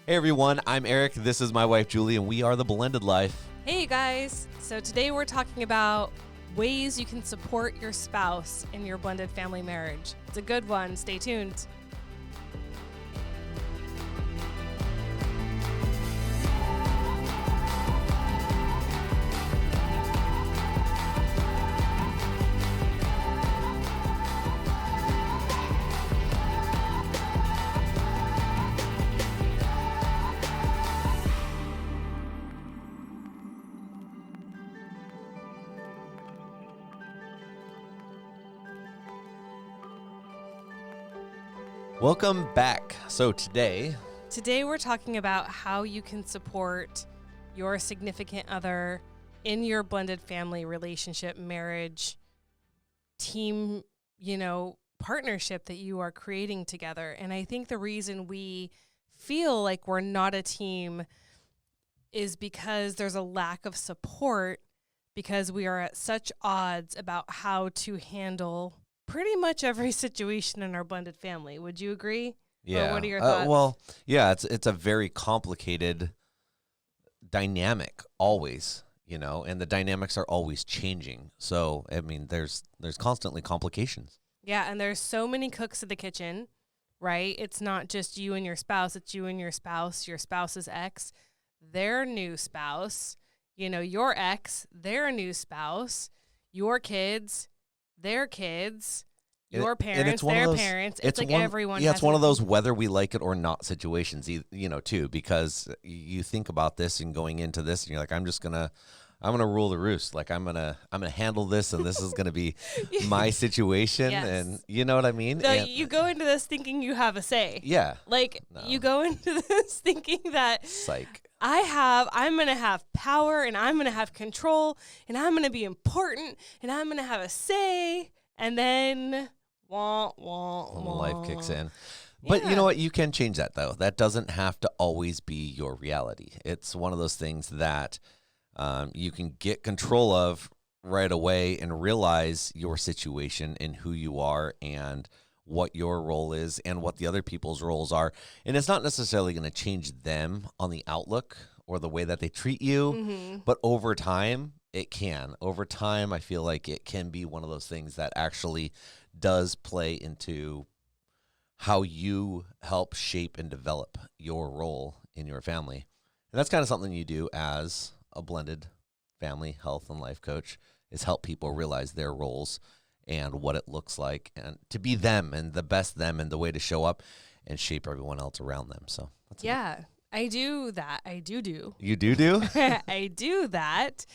Hey everyone, I'm Eric. This is my wife Julie, and we are the Blended Life. Hey guys, so today we're talking about ways you can support your spouse in your blended family marriage. It's a good one. Stay tuned. Welcome back. So today we're talking about how you can support your significant other in your blended family relationship, marriage, team, partnership that you are creating together. And I think the reason we feel like we're not a team is because there's a lack of support, because we are at such odds about how to handle pretty much every situation in our blended family. Would you agree? Yeah. Or what are your thoughts? It's a very complicated dynamic always, and the dynamics are always changing. So, there's constantly complications. Yeah, and there's so many cooks in the kitchen, right? It's not just you and your spouse, it's you and your spouse's ex, their new spouse, your ex, their new spouse, your kids, their kids, your parents, their parents. It's like everyone. Yeah, it's one of those whether we like it or not situations, too, because you think about this and going into this, and you're like, I'm gonna rule the roost. Like I'm gonna handle this, and this is gonna be my situation, yes. And you know what I mean. So and you go into this thinking you have a say. Yeah. You go into this thinking that psych. I'm going to have power, and I'm going to have control, and I'm going to be important, and I'm going to have a say, and then life kicks in. But you know what? You can change that, though. That doesn't have to always be your reality. It's one of those things that you can get control of right away and realize your situation and who you are and what your role is and what the other people's roles are. And it's not necessarily going to change them on the outlook or the way that they treat you, but over time, it can. Over time, I feel like it can be one of those things that actually does play into how you help shape and develop your role in your family. And that's kind of something you do as a blended family health and life coach, is help people realize their roles and what it looks like, and to be them and the best them, and the way to show up and shape everyone else around them. So I do that. I do. You do? I do that.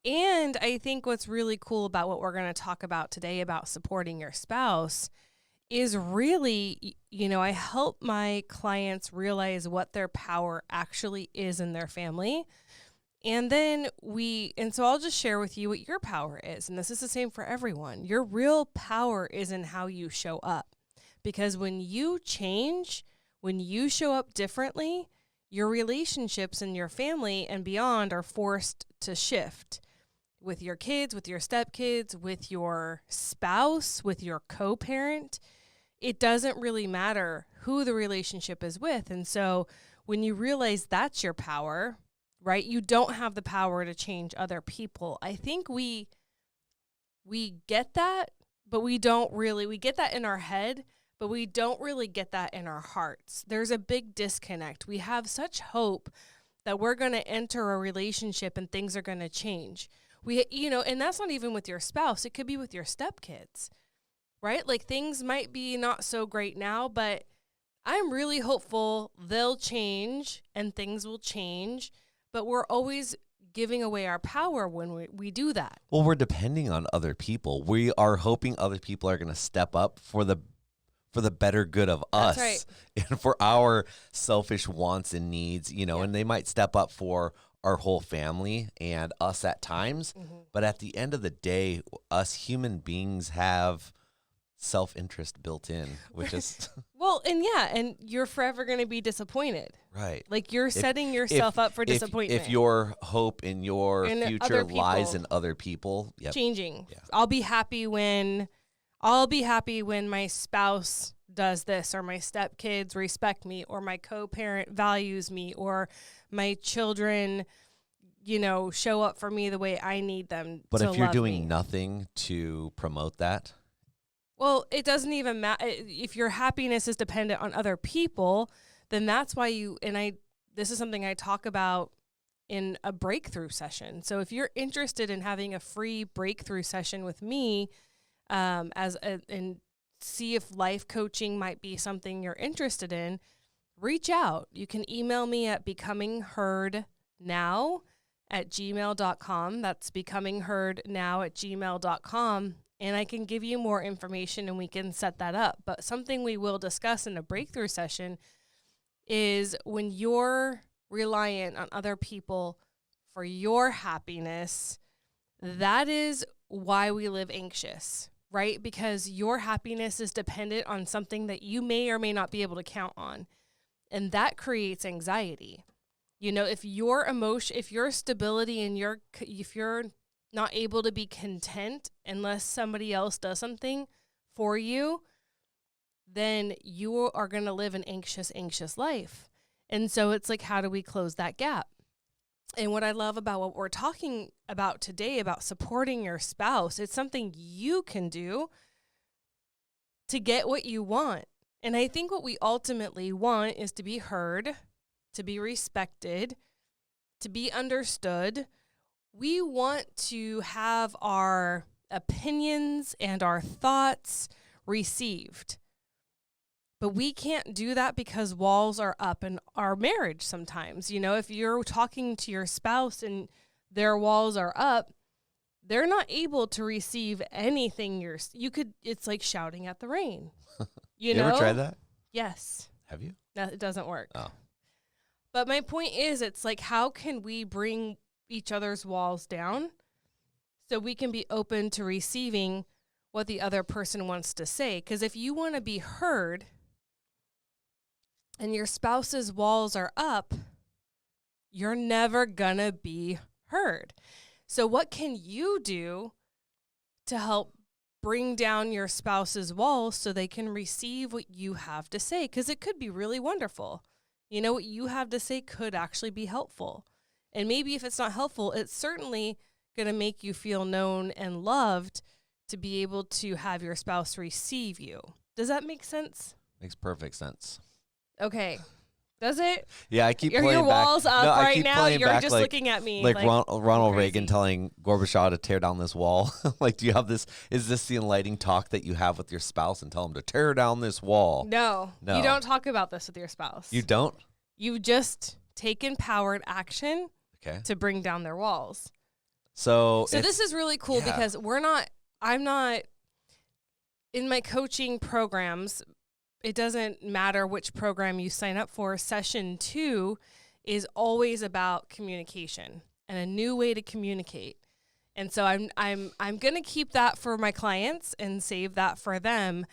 And I think what's really cool about what we're going to talk about today about supporting your spouse is really, I help my clients realize what their power actually is in their family. And so I'll just share with you what your power is. And this is the same for everyone. Your real power is in how you show up. Because when you change, when you show up differently, your relationships in your family and beyond are forced to shift. With your kids, with your stepkids, with your spouse, with your co-parent, it doesn't really matter who the relationship is with. And so when you realize that's your power, right? You don't have the power to change other people. I think we get that, but we get that in our head, but we don't really get that in our hearts. There's a big disconnect. We have such hope that we're going to enter a relationship and things are going to change. And that's not even with your spouse. It could be with your stepkids, right? Like things might be not so great now, but I'm really hopeful they'll change and things will change. But we're always giving away our power when we do that. Well, we're depending on other people. We are hoping other people are going to step up for the better good of us. That's right. And for our selfish wants and needs, and they might step up for our whole family and us at times. Mm-hmm. But at the end of the day, us human beings have self-interest built in, which is and you're forever going to be disappointed, right? Like you're setting yourself up for disappointment. If your hope in your future lies in other people, changing. I'll be happy when my spouse does this, or my stepkids respect me, or my co-parent values me, or my children, show up for me the way I need them But to if you're love doing me. nothing to promote that, Well, it doesn't even matter. If your happiness is dependent on other people, then that's why this is something I talk about in a breakthrough session. So if you're interested in having a free breakthrough session with me, and see if life coaching might be something you're interested in, reach out. You can email me at becomingheardnow@gmail.com. That's becomingheardnow@gmail.com. And I can give you more information and we can set that up. But something we will discuss in a breakthrough session is when you're reliant on other people for your happiness, that is why we live anxious, right? Because your happiness is dependent on something that you may or may not be able to count on. And that creates anxiety. If your stability and if you're not able to be content unless somebody else does something for you, then you are going to live an anxious life. And so it's like, how do we close that gap? And what I love about what we're talking about today, about supporting your spouse, it's something you can do to get what you want. And I think what we ultimately want is to be heard, to be respected, to be understood. We want to have our opinions and our thoughts received. But we can't do that because walls are up in our marriage sometimes. If you're talking to your spouse and their walls are up, they're not able to receive anything it's like shouting at the rain. You ever tried that? Yes. Have you? No, it doesn't work. Oh. But my point is, it's like, how can we bring each other's walls down so we can be open to receiving what the other person wants to say? Because if you want to be heard and your spouse's walls are up, you're never gonna be heard. So what can you do to help bring down your spouse's walls so they can receive what you have to say? Because it could be really wonderful. What you have to say could actually be helpful. And maybe if it's not helpful, it's certainly going to make you feel known and loved to be able to have your spouse receive you. Does that make sense? Makes perfect sense. Okay. Does it? Yeah, I keep Are playing your walls back. up No, right now? You're just like, looking at me like Ronald crazy. Reagan telling Gorbachev to tear down this wall. Like, do you have this? Is this the enlightening talk that you have with your spouse and tell them to tear down this wall? No. You don't talk about this with your spouse. You don't? You just take empowered action to bring down their walls. So this is really cool because I'm not in my coaching programs. It doesn't matter which program you sign up for. Session 2 is always about communication and a new way to communicate. And so I'm going to keep that for my clients and save that for them.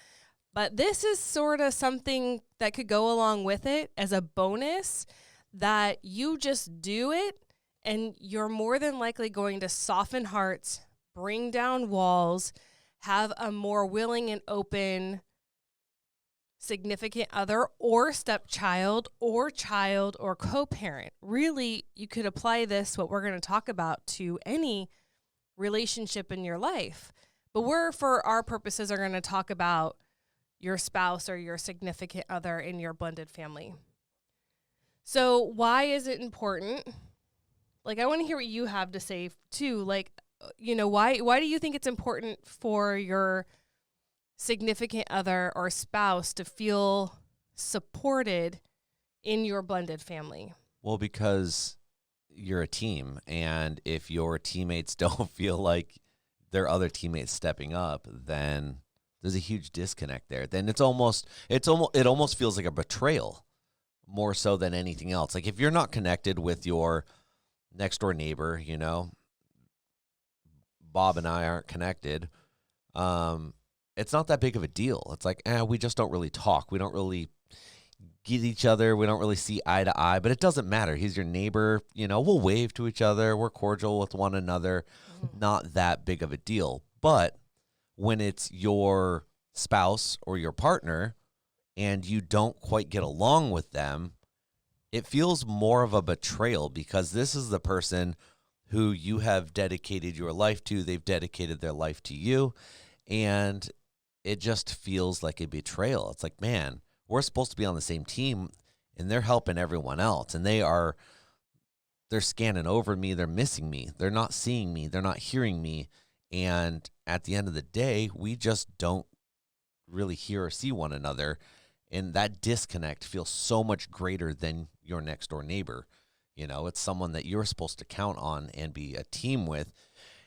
But this is sort of something that could go along with it as a bonus, that you just do it and you're more than likely going to soften hearts, bring down walls, have a more willing and open significant other or stepchild or child or co-parent. Really, you could apply this, what we're going to talk about, to any relationship in your life. But we're, for our purposes, are going to talk about your spouse or your significant other in your blended family. So why is it important? Like, I want to hear what you have to say too. Like, why do you think it's important for your significant other or spouse to feel supported in your blended family? Well, because you're a team, and if your teammates don't feel like their other teammates stepping up, then there's a huge disconnect there. Then it almost feels like a betrayal more so than anything else. Like, if you're not connected with your next door neighbor, Bob and I aren't connected, it's not that big of a deal. It's like, we just don't really talk. We don't really get each other. We don't really see eye to eye, but it doesn't matter. He's your neighbor. We'll wave to each other. We're cordial with one another. Mm-hmm. Not that big of a deal. But when it's your spouse or your partner, and you don't quite get along with them, it feels more of a betrayal because this is the person who you have dedicated your life to. They've dedicated their life to you, and it just feels like a betrayal. It's like, man, we're supposed to be on the same team, and they're helping everyone else, and they're scanning over me. They're missing me. They're not seeing me. They're not hearing me. And at the end of the day, we just don't really hear or see one another. And that disconnect feels so much greater than your next door neighbor. It's someone that you're supposed to count on and be a team with.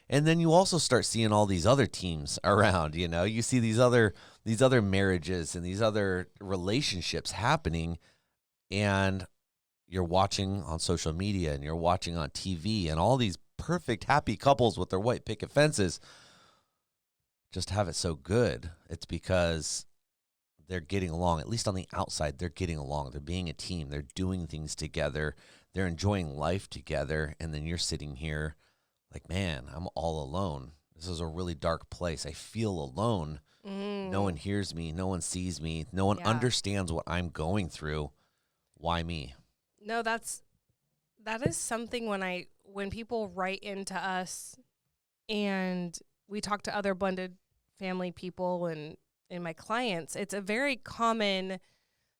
And then you also start seeing all these other teams around, you see these other marriages and these other relationships happening, and you're watching on social media and you're watching on TV, and all these perfect, happy couples with their white picket fences just have it so good. It's because they're getting along. At least on the outside, they're getting along. They're being a team. They're doing things together. They're enjoying life together. And then you're sitting here like, man, I'm all alone. This is a really dark place. I feel alone. No one hears me. No one sees me. No one understands what I'm going through. Why me? No, that is something when people write into us and we talk to other blended family people and my clients, it's a very common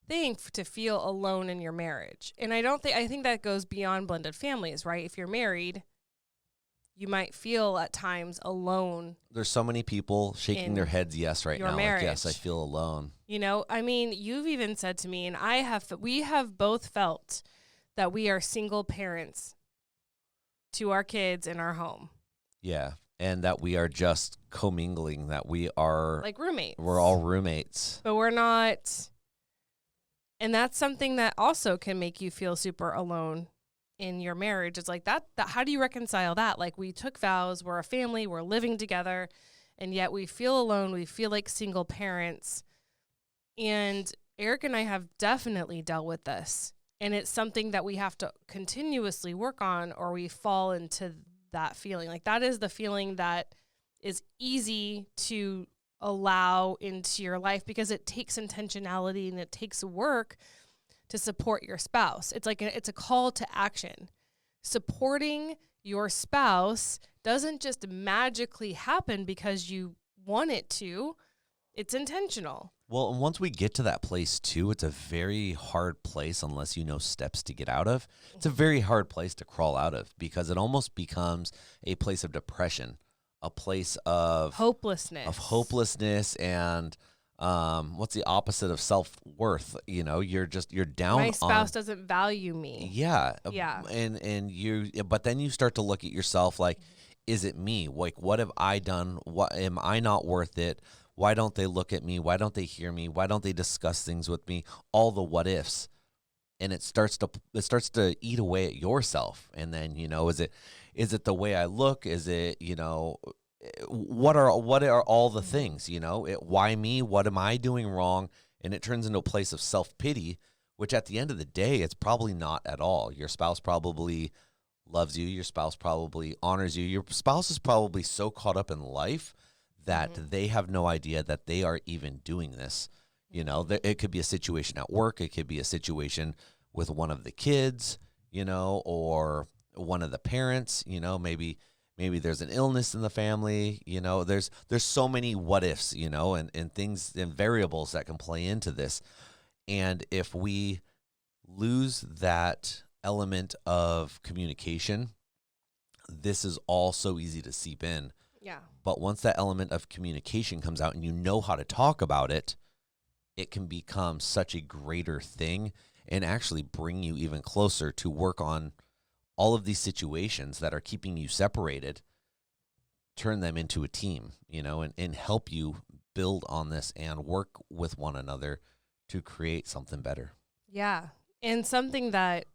thing to feel alone in your marriage. And I think that goes beyond blended families, right? If you're married, you might feel at times alone. There's so many people shaking their heads yes right now. Marriage. Like, yes, I feel alone. You've even said to me, and we have both felt that we are single parents to our kids in our home. Yeah. And that we are just commingling, that we are like roommates. We're all roommates. But we're not. And that's something that also can make you feel super alone in your marriage. It's like that how do you reconcile that? Like, we took vows, we're a family, we're living together, and yet we feel alone, we feel like single parents. And Eric and I have definitely dealt with this. And it's something that we have to continuously work on, or we fall into that feeling. Like, that is the feeling that is easy to allow into your life because it takes intentionality and it takes work to support your spouse. It's like it's a call to action. Supporting your spouse doesn't just magically happen because you want it to. It's intentional. Well, and once we get to that place too, it's a very hard place unless you know steps to get out of. It's a very hard place to crawl out of because it almost becomes a place of depression, a place of hopelessness, and what's the opposite of self-worth? You're down. My spouse doesn't value me. Yeah. But then you start to look at yourself like, is it me? Like, what have I done? What am I not worth it? Why don't they look at me? Why don't they hear me? Why don't they discuss things with me? All the what ifs. And it starts to eat away at yourself. And then, is it the way I look? Is it, what are all the things, why me? What am I doing wrong? And it turns into a place of self-pity, which at the end of the day, it's probably not at all. Your spouse probably loves you. Your spouse probably honors you. Your spouse is probably so caught up in life that they have no idea that they are even doing this. It could be a situation at work. It could be a situation with one of the kids, or one of the parents, maybe there's an illness in the family, there's so many what ifs, and things and variables that can play into this. And if we lose that element of communication, this is all so easy to seep in. Yeah. But once that element of communication comes out and you know how to talk about it, it can become such a greater thing and actually bring you even closer to work on all of these situations that are keeping you separated, turn them into a team, and help you build on this and work with one another to create something better. Yeah. And something that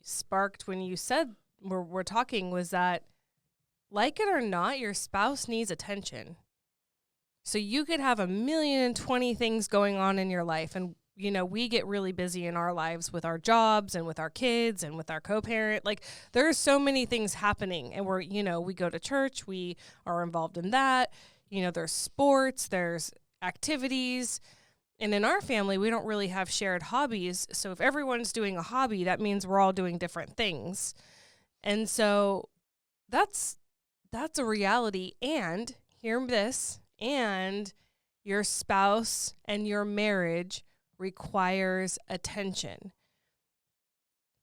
sparked when you said we're talking was that, like it or not, your spouse needs attention. So you could have 1,020 things going on in your life. And, we get really busy in our lives with our jobs and with our kids and with our co-parent. Like, there are so many things happening. And we go to church. We are involved in that. There's sports. There's activities. And in our family, we don't really have shared hobbies. So if everyone's doing a hobby, that means we're all doing different things. And so that's a reality. And hear this, and your spouse and your marriage requires attention.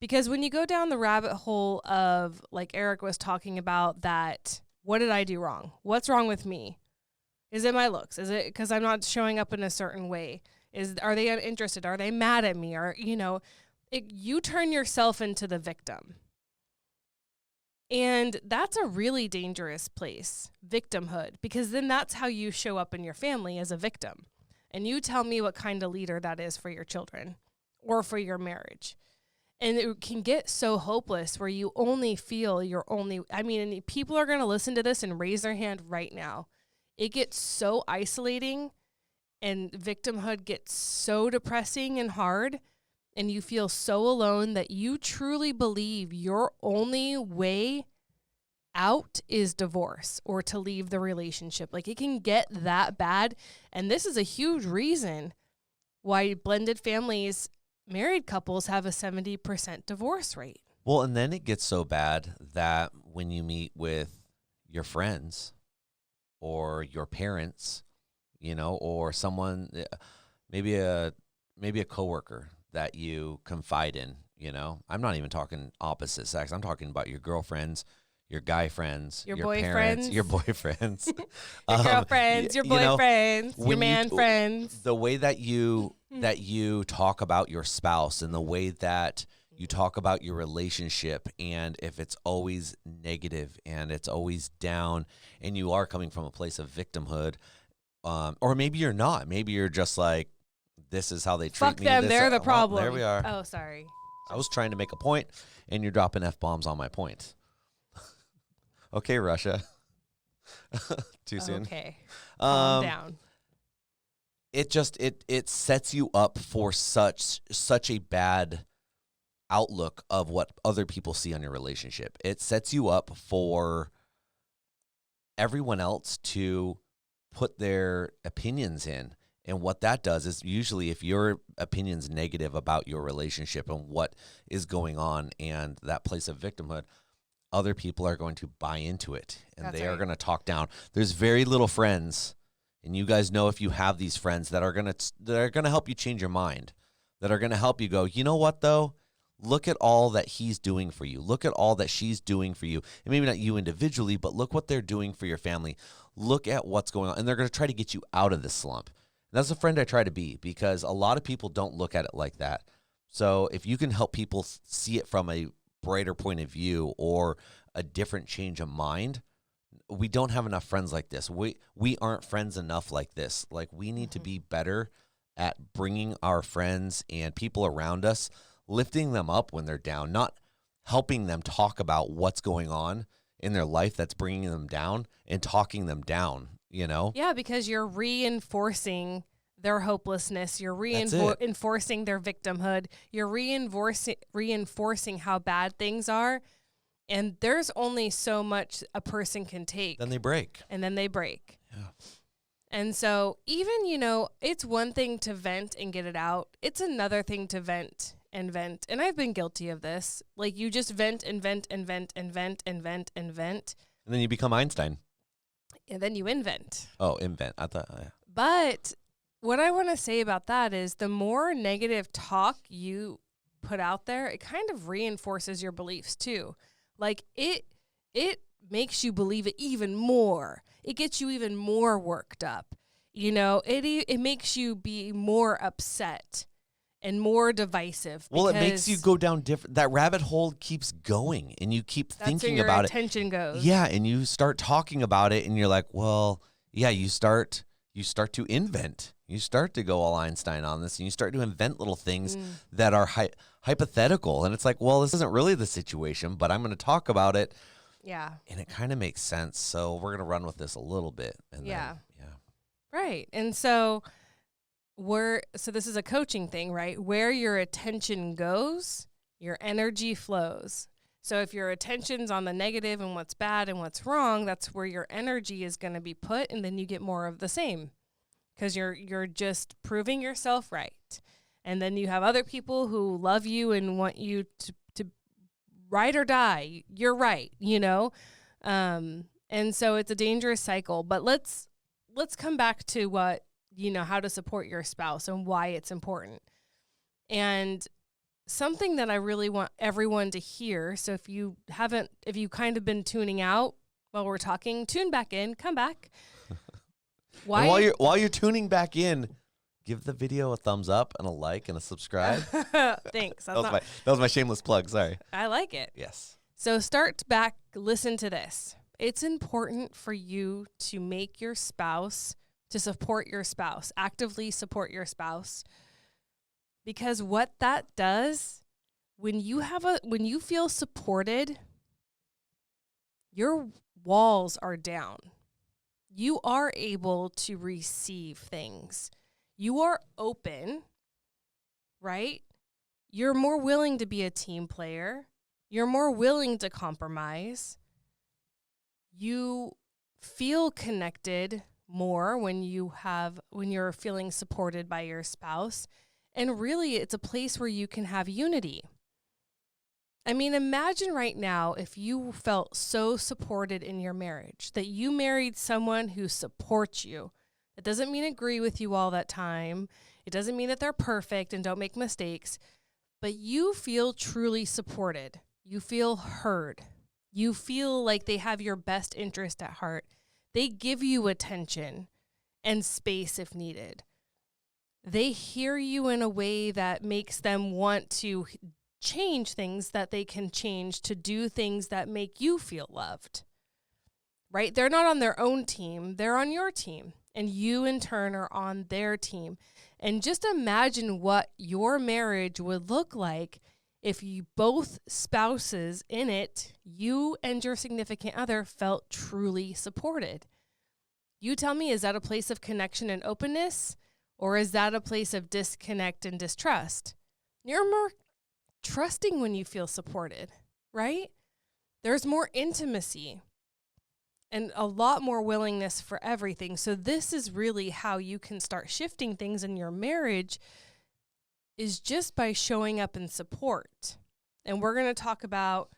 Because when you go down the rabbit hole of, like Eric was talking about, that what did I do wrong? What's wrong with me? Is it my looks? Is it because I'm not showing up in a certain way? Are they uninterested? Are they mad at me? Or, you turn yourself into the victim. And that's a really dangerous place, victimhood, because then that's how you show up in your family, as a victim. And you tell me what kind of leader that is for your children or for your marriage. And it can get so hopeless where you only feel and people are going to listen to this and raise their hand right now. It gets so isolating, and victimhood gets so depressing and hard, and you feel so alone that you truly believe your only way out is divorce or to leave the relationship. Like, it can get that bad. And this is a huge reason why blended families, married couples, have a 70% divorce rate. Well, and then it gets so bad that when you meet with your friends or your parents, or someone, maybe a coworker that you confide in, I'm not even talking opposite sex. I'm talking about your girlfriends, your guy friends, your parents, your boyfriends, your girlfriends, your boyfriends, your man friends. The way that you talk about your spouse, and the way that you talk about your relationship, and if it's always negative and it's always down, and you are coming from a place of victimhood, or maybe you're not. Maybe you're just like, this is how they treat Fuck me. them, they're the problem. Well, there we are. Oh, sorry. I was trying to make a point, and you're dropping F-bombs on my point. Okay, Russia. Too soon. Okay. Calm down. It sets you up for such a bad outlook of what other people see on your relationship. It sets you up for everyone else to put their opinions in. And what that does is, usually if your opinion's negative about your relationship and what is going on and that place of victimhood, other people are going to buy into it, and they are going to talk down. There's very little friends, and you guys know, if you have these friends that are going to help you change your mind, that are going to help you go, you know what though? Look at all that he's doing for you. Look at all that she's doing for you. And maybe not you individually, but look what they're doing for your family. Look at what's going on, and they're going to try to get you out of this slump. And that's a friend I try to be, because a lot of people don't look at it like that. So if you can help people see it from a brighter point of view or a different change of mind, we don't have enough friends like this. We aren't friends enough like this. Like, we need to be better at bringing our friends and people around us, lifting them up when they're down, not helping them talk about what's going on in their life that's bringing them down and talking them down, Yeah, because you're reinforcing their hopelessness. You're reinforcing their victimhood. You're reinforcing how bad things are. And there's only so much a person can take. Then they break. Yeah. And so even, it's one thing to vent and get it out. It's another thing to vent and vent. And I've been guilty of this. Like, you just vent and vent and vent and vent and vent and vent. And then you become Einstein. And then you invent. Oh, invent. I thought, yeah. But what I want to say about that is, the more negative talk you put out there, it kind of reinforces your beliefs too. Like, it makes you believe it even more. It gets you even more worked up. It makes you be more upset and more divisive. Well, it makes you go down different. That rabbit hole keeps going, and you keep thinking about it. That's where your attention goes. Yeah, and you start talking about it, and you're like, well, yeah, you start to invent. You start to go all Einstein on this, and you start to invent little things that are hypothetical. And it's like, well, this isn't really the situation, but I'm going to talk about it. Yeah. And it kind of makes sense. So we're going to run with this a little bit. And yeah. Then, right. And so this is a coaching thing, right? Where your attention goes, your energy flows. So if your attention's on the negative and what's bad and what's wrong, that's where your energy is going to be put, and then you get more of the same. because you're just proving yourself right. And then you have other people who love you and want you to ride or die. You're right, you know? And so it's a dangerous cycle. But let's come back to what, you know, how to support your spouse and why it's important. And something that I really want everyone to hear. So if you kind of been tuning out while we're talking, tune back in, come back. Why? While you're tuning back in, give the video a thumbs up and a like and a subscribe. Thanks. That was my shameless plug. Sorry. I like it. Yes. So start back, listen to this. It's important for you to make your spouse, to support your spouse, actively support your spouse. Because what that does, when you feel supported, your walls are down. You are able to receive things. You are open, right? You're more willing to be a team player. You're more willing to compromise. You feel connected more when you're feeling supported by your spouse. And really, it's a place where you can have unity. I mean, imagine right now if you felt so supported in your marriage, that you married someone who supports you. It doesn't mean agree with you all that time. It doesn't mean that they're perfect and don't make mistakes, but you feel truly supported. You feel heard. You feel like they have your best interest at heart. They give you attention and space if needed. They hear you in a way that makes them want to change things that they can change to do things that make you feel loved, right? They're not on their own team. They're on your team. And you, in turn, are on their team. And just imagine what your marriage would look like if you both spouses in it, you and your significant other, felt truly supported. You tell me, is that a place of connection and openness? Or is that a place of disconnect and distrust? You're more trusting when you feel supported, right? There's more intimacy and a lot more willingness for everything. So this is really how you can start shifting things in your marriage, is just by showing up in support. And we're going to talk about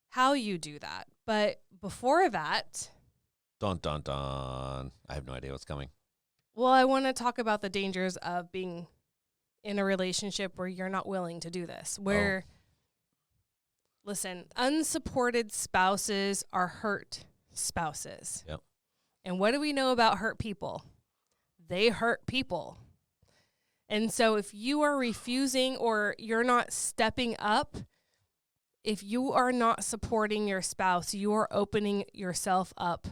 how you do that. But before that... Dun, dun, dun. I have no idea what's coming. Well, I want to talk about the dangers of being in a relationship where you're not willing to do this. Listen, unsupported spouses are hurt spouses. Yep. And what do we know about hurt people? They hurt people. And so if you are refusing or you're not stepping up, if you are not supporting your spouse, you are opening yourself up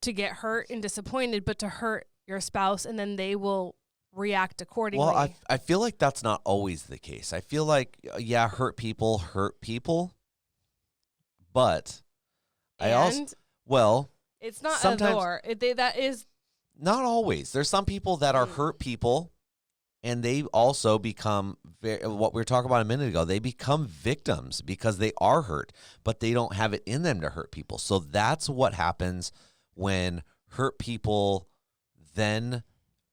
to get hurt and disappointed, but to hurt your spouse, and then they will react accordingly. Well, I feel like that's not always the case. I feel like, yeah, hurt people, but it's not sometimes that is not always. There's some people that are hurt people, and they also become what we were talking about a minute ago. They become victims because they are hurt, but they don't have it in them to hurt people. So that's what happens when hurt people then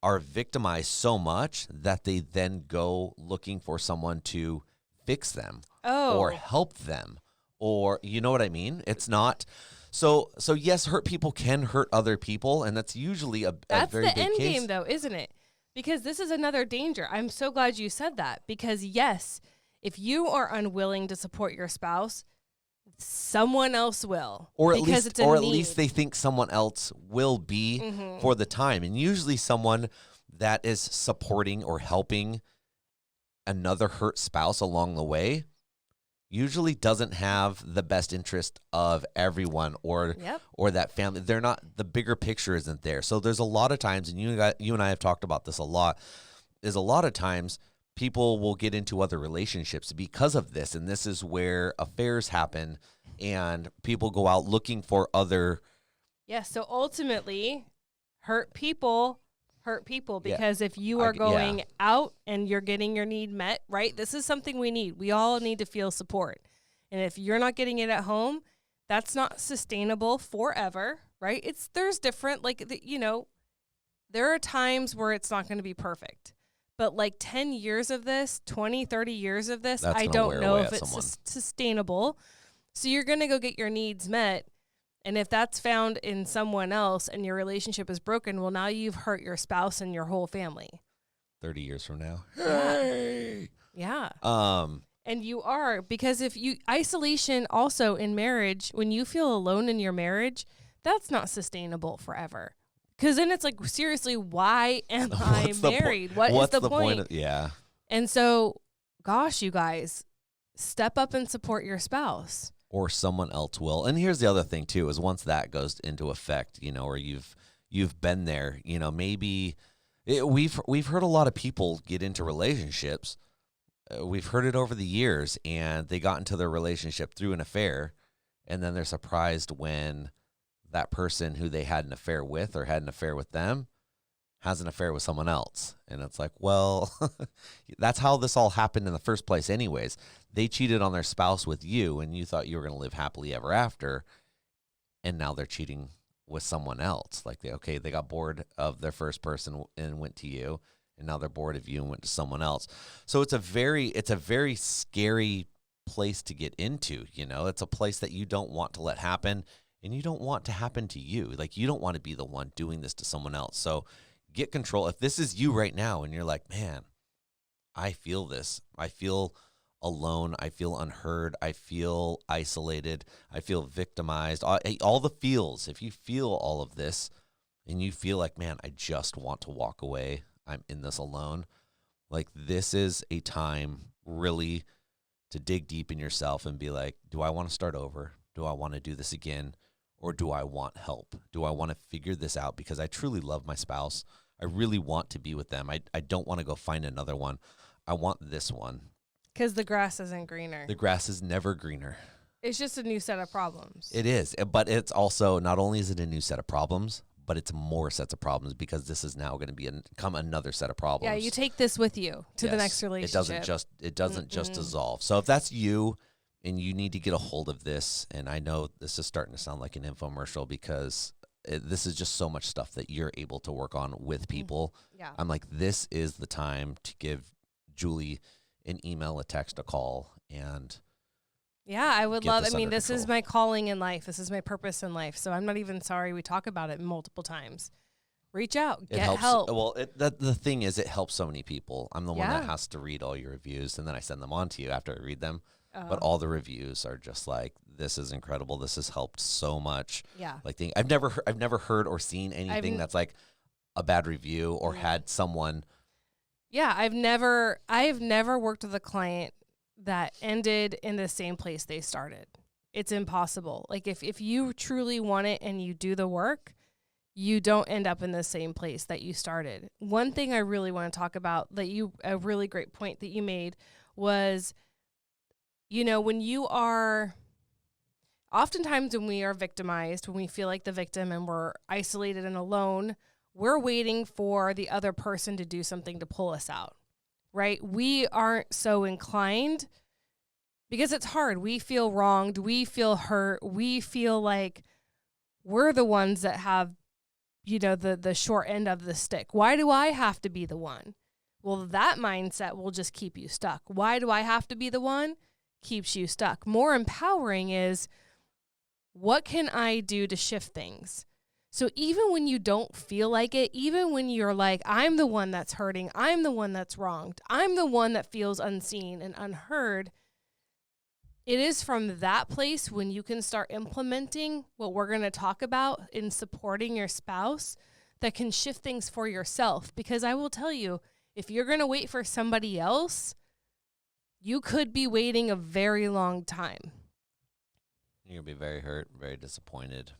are victimized so much that they then go looking for someone to fix them or help them, or you know what I mean? It's not so yes, hurt people can hurt other people, and that's usually a very big case. That's the end game, though, isn't it? Because this is another danger. I'm so glad you said that, because yes, if you are unwilling to support your spouse, someone else will, or at least they think someone else will be for the time. And usually someone that is supporting or helping another hurt spouse along the way usually doesn't have the best interest of everyone or that family. They're not, the bigger picture isn't there. So there's a lot of times, and you and I have talked about this a lot, is a lot of times people will get into other relationships because of this. And this is where affairs happen and people go out looking for other. Yeah. So ultimately, hurt people because if you are going out and you're getting your need met, right? This is something we need. We all need to feel support. And if you're not getting it at home, that's not sustainable forever, right? There's different, there are times where it's not going to be perfect. But like 10 years of this, 20, 30 years of this, I don't know if it's sustainable. So you're going to go get your needs met. And if that's found in someone else and your relationship is broken, well, now you've hurt your spouse and your whole family. 30 years from now. Hey! Yeah. And you are, because isolation also in marriage, when you feel alone in your marriage, that's not sustainable forever. Because then it's like, seriously, why am I married? What's the point? Yeah. And so, gosh, you guys, step up and support your spouse. Or someone else will. And here's the other thing, too, is once that goes into effect, or you've been there, maybe we've heard a lot of people get into relationships. We've heard it over the years, and they got into their relationship through an affair, and then they're surprised when that person who they had an affair with or had an affair with them has an affair with someone else. And it's like, well, that's how this all happened in the first place anyways. They cheated on their spouse with you, and you thought you were going to live happily ever after, and now they're cheating with someone else. Like, they got bored of their first person and went to you, and now they're bored of you and went to someone else. So it's a very scary place to get into. It's a place that you don't want to let happen. And you don't want to happen to you. Like, you don't want to be the one doing this to someone else. So get control. If this is you right now and you're like, man, I feel this. I feel alone. I feel unheard. I feel isolated. I feel victimized. All the feels. If you feel all of this and you feel like, man, I just want to walk away. I'm in this alone. Like, this is a time really to dig deep in yourself and be like, do I want to start over? Do I want to do this again? Or do I want help? Do I want to figure this out? Because I truly love my spouse. I really want to be with them. I don't want to go find another one. I want this one. Because the grass isn't greener. The grass is never greener. It's just a new set of problems. It is. But it's also, not only is it a new set of problems, but it's more sets of problems, because this is now going to become another set of problems. Yeah, you take this with you to the next relationship. It doesn't just dissolve. So if that's you, and you need to get a hold of this, and I know this is starting to sound like an infomercial, because this is just so much stuff that you're able to work on with people. Yeah. I'm like, this is the time to give Julie an email, a text, a call, and yeah, I would love. This is my calling in life. This is my purpose in life. So I'm not even sorry we talk about it multiple times. Reach out, get help. Well, the thing is, it helps so many people. I'm the one that has to read all your reviews, and then I send them on to you after I read them. But all the reviews are just like, this is incredible. This has helped so much. Yeah. Like, I've never heard or seen anything that's like a bad review or had someone. Yeah, I've never worked with a client that ended in the same place they started. It's impossible. Like, if you truly want it and you do the work, you don't end up in the same place that you started. One thing I really want to talk about a really great point that you made was, oftentimes when we are victimized, when we feel like the victim and we're isolated and alone, we're waiting for the other person to do something to pull us out, right? We aren't so inclined because it's hard. We feel wronged. We feel hurt. We feel like we're the ones that have, the short end of the stick. Why do I have to be the one? Well, that mindset will just keep you stuck. Why do I have to be the one? Keeps you stuck. More empowering is, what can I do to shift things? So even when you don't feel like it, even when you're like, I'm the one that's hurting, I'm the one that's wronged, I'm the one that feels unseen and unheard, it is from that place when you can start implementing what we're going to talk about in supporting your spouse that can shift things for yourself. Because I will tell you, if you're going to wait for somebody else, you could be waiting a very long time. You're going to be very hurt, very disappointed.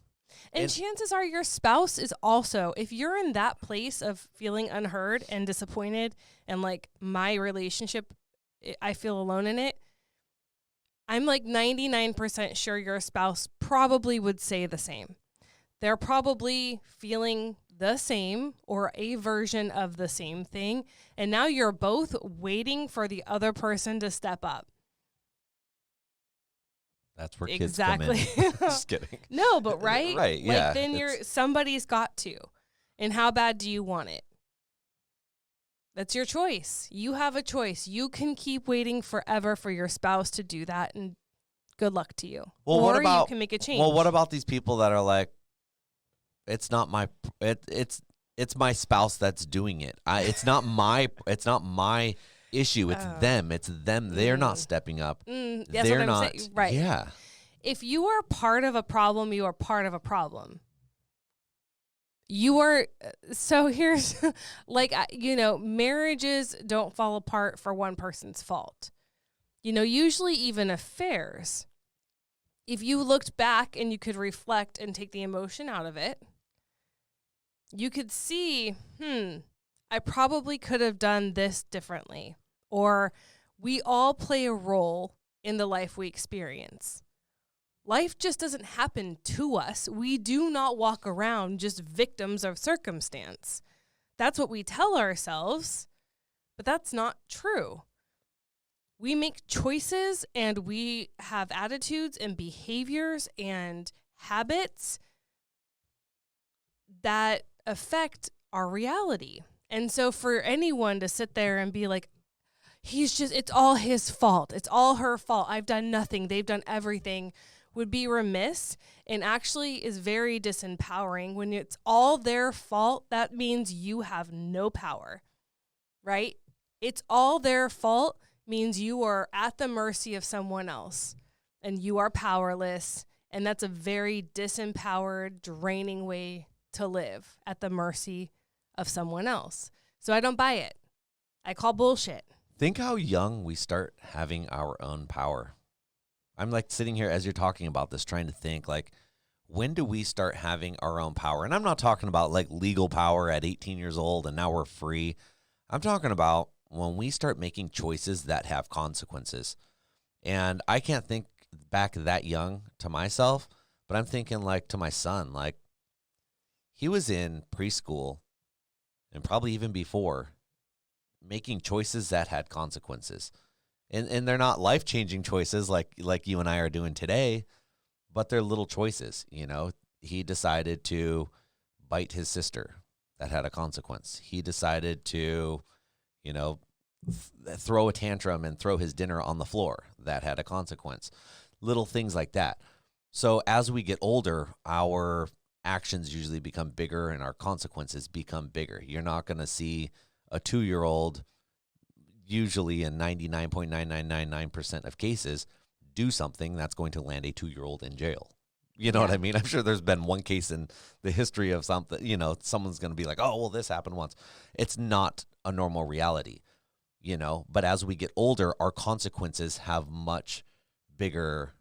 And chances are your spouse is also, if you're in that place of feeling unheard and disappointed and like, my relationship, I feel alone in it, I'm like 99% sure your spouse probably would say the same. They're probably feeling the same or a version of the same thing. And now you're both waiting for the other person to step up. That's where kids come in. Just kidding. No, but right? Right, yeah. Like, then somebody's got to. And how bad do you want it? That's your choice. You have a choice. You can keep waiting forever for your spouse to do that, and good luck to you. Well, or what about, you can make a change. Well, what about these people that are like, it's not my, it's my spouse that's doing it. It's not my issue. It's them. It's them. They're not stepping up. That's They're what I'm not. saying. Right. Yeah. If you are part of a problem, you are part of a problem. You are, so here's, like, marriages don't fall apart for one person's fault. Usually even affairs, if you looked back and you could reflect and take the emotion out of it, you could see, I probably could have done this differently. Or we all play a role in the life we experience. Life just doesn't happen to us. We do not walk around just victims of circumstance. That's what we tell ourselves, but that's not true. We make choices and we have attitudes and behaviors and habits that affect our reality. And so for anyone to sit there and be like, it's all his fault, it's all her fault, I've done nothing, they've done everything, would be remiss and actually is very disempowering. When it's all their fault, that means you have no power, right? It's all their fault means you are at the mercy of someone else and you are powerless. And that's a very disempowered, draining way to live, at the mercy of someone else. So I don't buy it. I call bullshit. Think how young we start having our own power. I'm like sitting here as you're talking about this, trying to think, like, when do we start having our own power? And I'm not talking about like legal power at 18 years old and now we're free. I'm talking about when we start making choices that have consequences. And I can't think back that young to myself, but I'm thinking like to my son, like he was in preschool and probably even before, making choices that had consequences. And they're not life-changing choices like you and I are doing today, but they're little choices. He decided to bite his sister. That had a consequence. He decided to, throw a tantrum and throw his dinner on the floor. That had a consequence. Little things like that. So as we get older, our actions usually become bigger and our consequences become bigger. You're not going to see a 2-year-old, usually in 99.9999% of cases, do something that's going to land a 2-year-old in jail. You know what I mean? I'm sure there's been one case in the history of something, someone's going to be like, oh, well, this happened once. It's not a normal reality, but as we get older, our consequences have much bigger,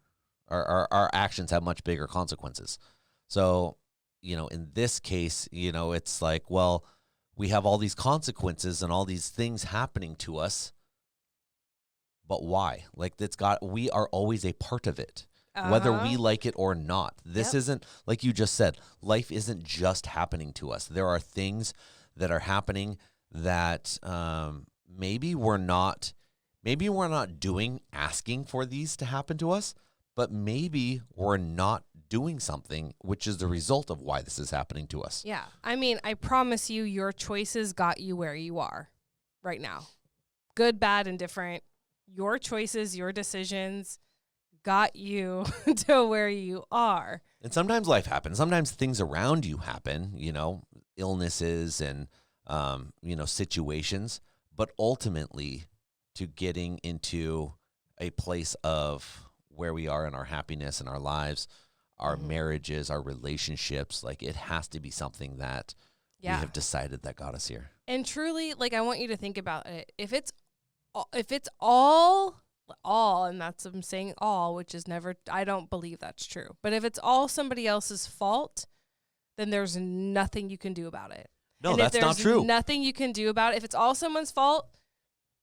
our actions have much bigger consequences. So, in this case, it's like, well, we have all these consequences and all these things happening to us, but why? Like we are always a part of it, whether we like it or not. This isn't, like you just said, life isn't just happening to us. There are things that are happening that maybe we're not asking for these to happen to us, but maybe we're not doing something, which is the result of why this is happening to us. Yeah. I mean, I promise you, your choices got you where you are right now. Good, bad, and different. Your choices, your decisions got you to where you are. And sometimes life happens. Sometimes things around you happen, illnesses and, situations. But ultimately, to getting into a place of where we are in our happiness and our lives, our marriages, our relationships, like it has to be something that we have decided that got us here. And truly, like, I want you to think about it. If it's all, and that's, I'm saying all, which is never, I don't believe that's true. But if it's all somebody else's fault, then there's nothing you can do about it. No, and that's not true. There's nothing you can do about it. If it's all someone's fault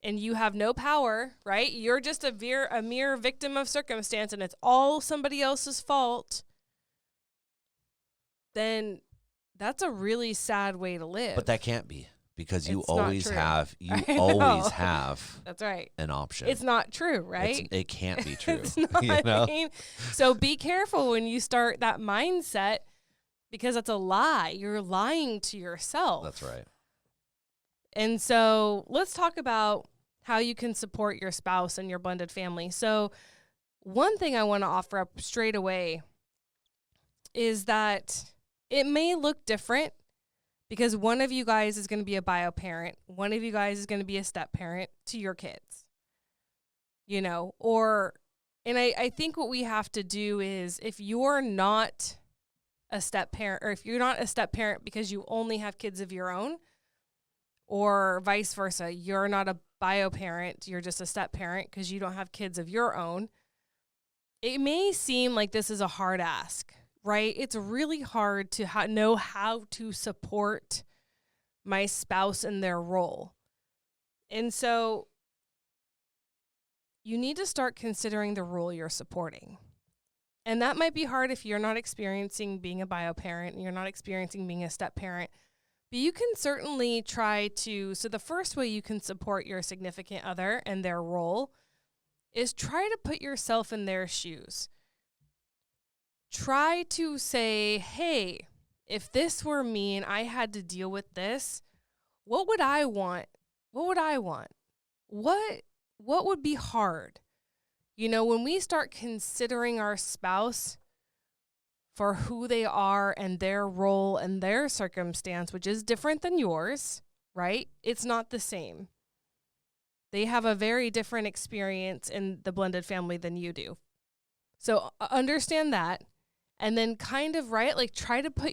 and you have no power, right? You're just a mere victim of circumstance and it's all somebody else's fault, then that's a really sad way to live. But that can't be, because you It's always not have, That's right. an option. It's not true, right? It can't be true. It's not. I mean, so be careful when you start that mindset because that's a lie. You're lying to yourself. That's right. And so let's talk about how you can support your spouse and your blended family. So one thing I want to offer up straight away is that it may look different because one of you guys is going to be a bio parent. One of you guys is going to be a step parent to your kids, you know, and I think what we have to do is if you're not a step parent, or if you're not a step parent because you only have kids of your own, or vice versa, you're not a bio parent, you're just a step parent because you don't have kids of your own, it may seem like this is a hard ask, right? It's really hard to know how to support my spouse in their role. And so you need to start considering the role you're supporting. And that might be hard if you're not experiencing being a bio parent and you're not experiencing being a step parent. But you can certainly try to, so the first way you can support your significant other and their role is try to put yourself in their shoes. Try to say, hey, if this were me and I had to deal with this, what would I want? What would I want? What would be hard? You know, when we start considering our spouse for who they are and their role and their circumstance, which is different than yours, right? It's not the same. They have a very different experience in the blended family than you do. So understand that, and then kind of, right, like try to put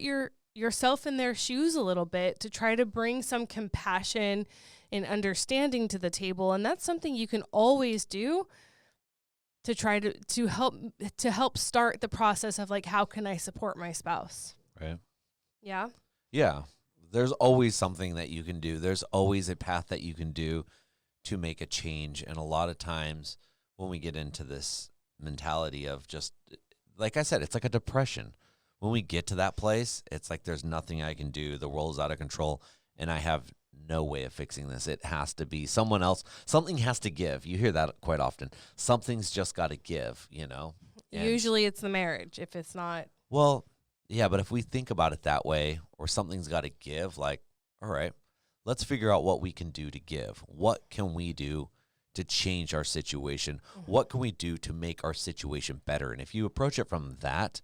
yourself in their shoes a little bit to try to bring some compassion and understanding to the table. And that's something you can always do to try to help start the process of like, how can I support my spouse? Right. Yeah. Yeah. There's always something that you can do. There's always a path that you can do to make a change. And a lot of times when we get into this mentality of just, like I said, it's like a depression. When we get to that place, it's like there's nothing I can do. The world's out of control and I have no way of fixing this. It has to be someone else. Something has to give. You hear that quite often. Something's just got to give, you know? And usually it's the marriage if it's not. well, yeah, but if we think about it that way, or something's got to give, like, all right, let's figure out what we can do to give. What can we do to change our situation? Mm-hmm. What can we do to make our situation better? And if you approach it from that,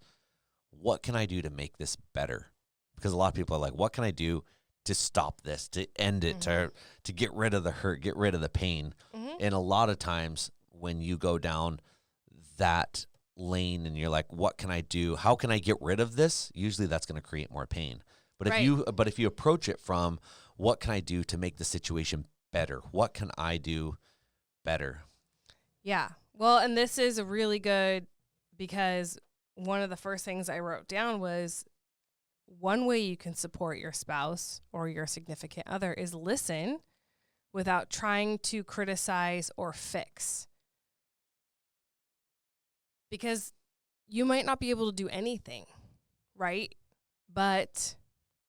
what can I do to make this better? Because a lot of people are like, what can I do to stop this, to end it, to get rid of the hurt, get rid of the pain? Mm-hmm. And a lot of times when you go down that lane and you're like, what can I do? How can I get rid of this? Usually that's going to create more pain. But if you approach it from what can I do to make the situation better? What can I do better? Yeah. Well, and this is really good because one of the first things I wrote down was one way you can support your spouse or your significant other is listen without trying to criticize or fix. Because you might not be able to do anything, right? But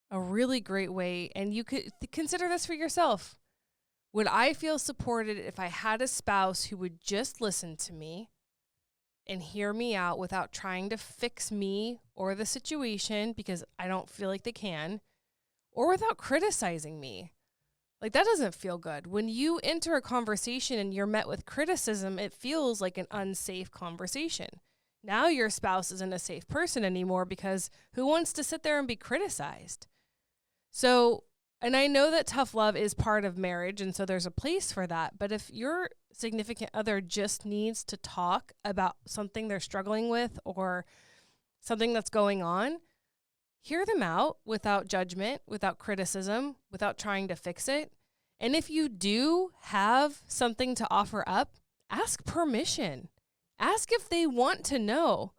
a really great way, and you could consider this for yourself. Would I feel supported if I had a spouse who would just listen to me and hear me out without trying to fix me or the situation because I don't feel like they can, or without criticizing me? Like, that doesn't feel good. When you enter a conversation and you're met with criticism, it feels like an unsafe conversation. Now your spouse isn't a safe person anymore because who wants to sit there and be criticized? So, and I know that tough love is part of marriage, and so there's a place for that. But if your significant other just needs to talk about something they're struggling with or something that's going on, hear them out without judgment, without criticism, without trying to fix it. And if you do have something to offer up, ask permission. Ask if they want to know.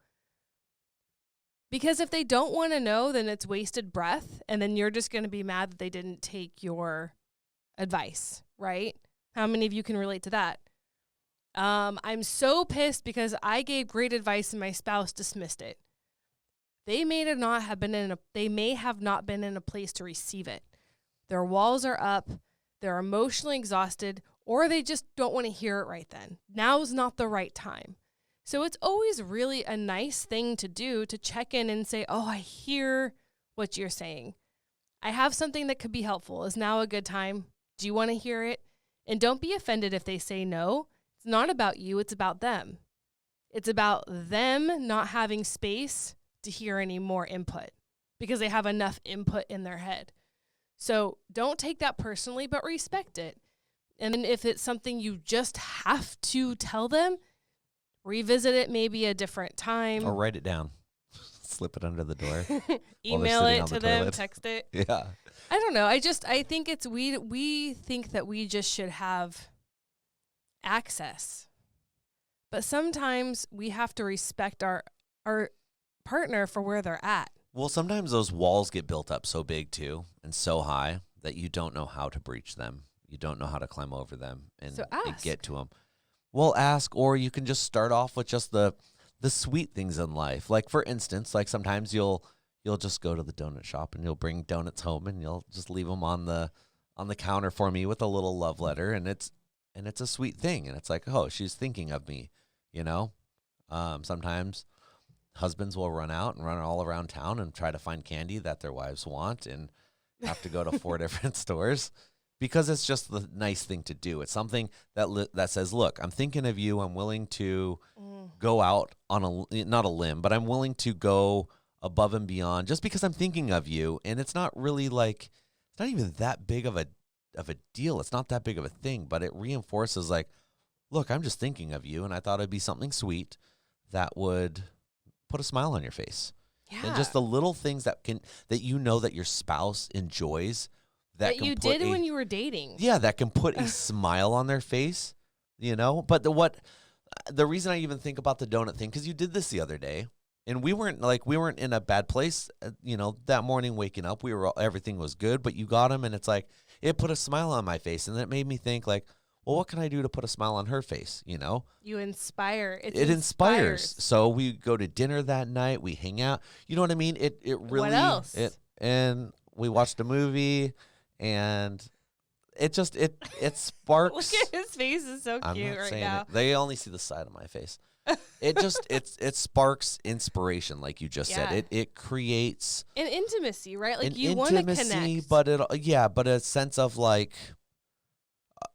Because if they don't want to know, then it's wasted breath, and then you're just going to be mad that they didn't take your advice, right? How many of you can relate to that? I'm so pissed because I gave great advice and my spouse dismissed it. They may have not been in a place to receive it. Their walls are up, they're emotionally exhausted, or they just don't want to hear it right then. Now's not the right time. So it's always really a nice thing to do to check in and say, oh, I hear what you're saying. I have something that could be helpful. Is now a good time? Do you want to hear it? And don't be offended if they say no. It's not about you. It's about them. It's about them not having space to hear any more input because they have enough input in their head. So don't take that personally, but respect it. And then if it's something you just have to tell them, revisit it maybe a different time. Or write it down. Slip it under the door. Email it to them, text it. Yeah. I don't know. I think it's we think that we just should have access. But sometimes we have to respect our partner for where they're at. Well, sometimes those walls get built up so big too and so high that you don't know how to breach them. You don't know how to climb over them and get to them. Well, ask, or you can just start off with just the sweet things in life. Like, for instance, like sometimes you'll just go to the donut shop and you'll bring donuts home and you'll just leave them on the counter for me with a little love letter, and it's a sweet thing, and it's like, oh, she's thinking of me, you know. Sometimes husbands will run out and run all around town and try to find candy that their wives want and have to go to 4 different stores because it's just the nice thing to do. It's something that says, look, I'm thinking of you. I'm willing to go out on not a limb, but I'm willing to go above and beyond just because I'm thinking of you. And it's not really like, it's not even that big of a deal. It's not that big of a thing, but it reinforces like, look, I'm just thinking of you. And I thought it'd be something sweet that would put a smile on your face. Yeah. And just the little things that you know that your spouse enjoys. That you did when you were dating. Yeah, that can put a smile on their face, you know? But the reason I even think about the donut thing, because you did this the other day, and we weren't in a bad place, you know, that morning waking up, everything was good, but you got them, and it's like, it put a smile on my face, and it made me think like, well, what can I do to put a smile on her face, you know? You inspire. It inspires. So we go to dinner that night, we hang out, you know what I mean? It really. What else? And we watched a movie, and it sparks. Look at his face, is so cute right now. It. They only see the side of my face. It sparks inspiration, like you just said. It creates an intimacy, right? Like an you want to connect, but a sense of like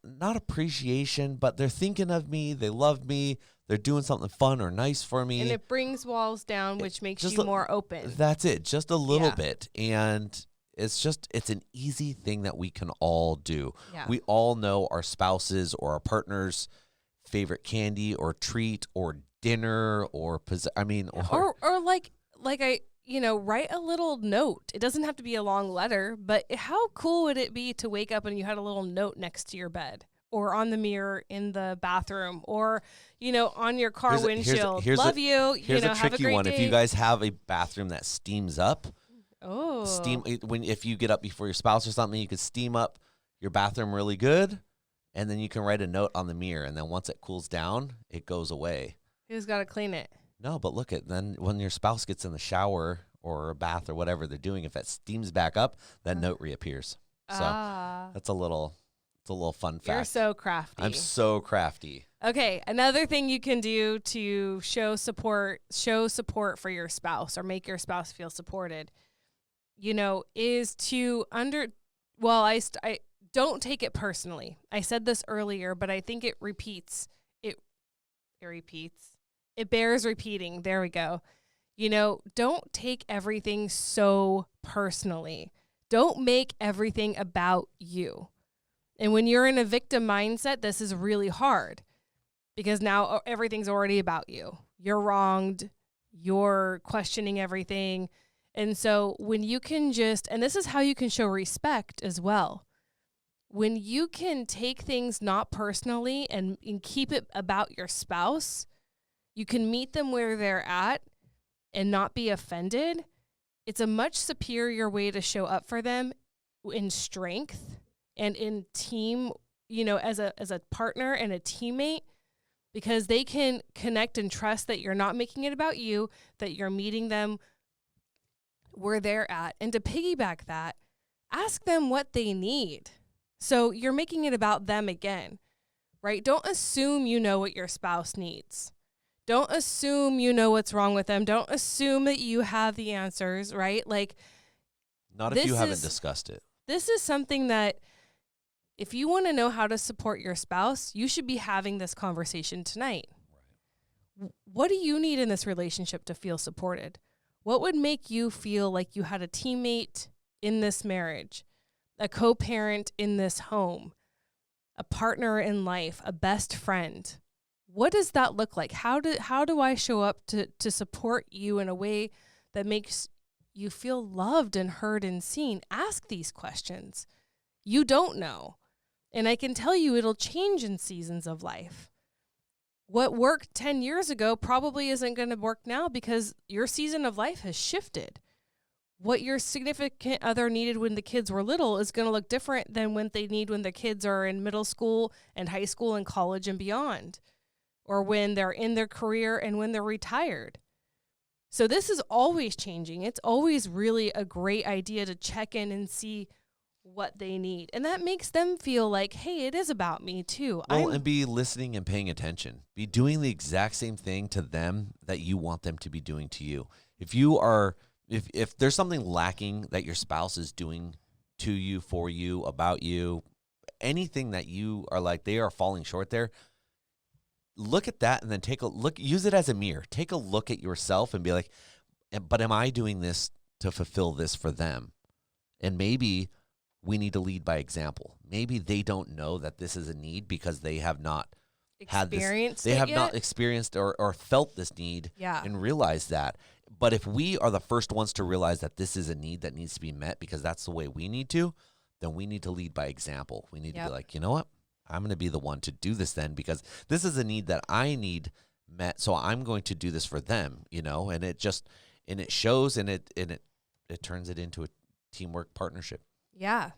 not appreciation, but they're thinking of me, they love me, they're doing something fun or nice for me, and it brings walls down, which makes you more open. That's it, just a little bit, and it's an easy thing that we can all do. Yeah. We all know our spouses or our partners' favorite candy or treat or dinner or like I, you know, write a little note. It doesn't have to be a long letter, but how cool would it be to wake up and you had a little note next to your bed or on the mirror in the bathroom or, you know, on your car windshield. Love you. Here's a tricky one. Day. If you guys have a bathroom that steams up, if you get up before your spouse or something, you could steam up your bathroom really good, and then you can write a note on the mirror, and then once it cools down, it goes away. Who's got to clean it? No, but look then when your spouse gets in the shower or a bath or whatever they're doing, if that steams back up, that note reappears. So that's a little fun fact. You're so crafty. I'm so crafty. Okay, another thing you can do to show support for your spouse or make your spouse feel supported, you know, is to I don't take it personally. I said this earlier, but I think it repeats. It repeats. It bears repeating. There we go. You know, don't take everything so personally. Don't make everything about you. And when you're in a victim mindset, this is really hard because now everything's already about you. You're wronged. You're questioning everything. And so when you can and this is how you can show respect as well. When you can take things not personally and keep it about your spouse, you can meet them where they're at and not be offended. It's a much superior way to show up for them in strength and in team, you know, as a partner and a teammate, because they can connect and trust that you're not making it about you, that you're meeting them where they're at. And to piggyback that, ask them what they need. So you're making it about them again, right? Don't assume you know what your spouse needs. Don't assume you know what's wrong with them. Don't assume that you have the answers, right? Like, Not if you haven't discussed it. This is something that if you want to know how to support your spouse, you should be having this conversation tonight. Right. What do you need in this relationship to feel supported? What would make you feel like you had a teammate in this marriage, a co-parent in this home, a partner in life, a best friend? What does that look like? How do I show up to support you in a way that makes you feel loved and heard and seen? Ask these questions. You don't know. And I can tell you it'll change in seasons of life. What worked 10 years ago probably isn't going to work now because your season of life has shifted. What your significant other needed when the kids were little is going to look different than what they need when the kids are in middle school and high school and college and beyond, or when they're in their career and when they're retired. So this is always changing. It's always really a great idea to check in and see what they need. And that makes them feel like, hey, it is about me too. Well, and be listening and paying attention. Be doing the exact same thing to them that you want them to be doing to you. If there's something lacking that your spouse is doing to you, for you, about you, anything that you are like, they are falling short there, look at that and then take a look, use it as a mirror. Take a look at yourself and be like, but am I doing this to fulfill this for them? And maybe we need to lead by example. Maybe they don't know that this is a need because they have not experienced not experienced or felt this need and realized that. But if we are the first ones to realize that this is a need that needs to be met because that's the way we need to, then we need to lead by example. We need to be like, you know what? I'm going to be the one to do this then because this is a need that I need met. So I'm going to do this for them, and it shows and it turns it into a teamwork partnership. Yeah.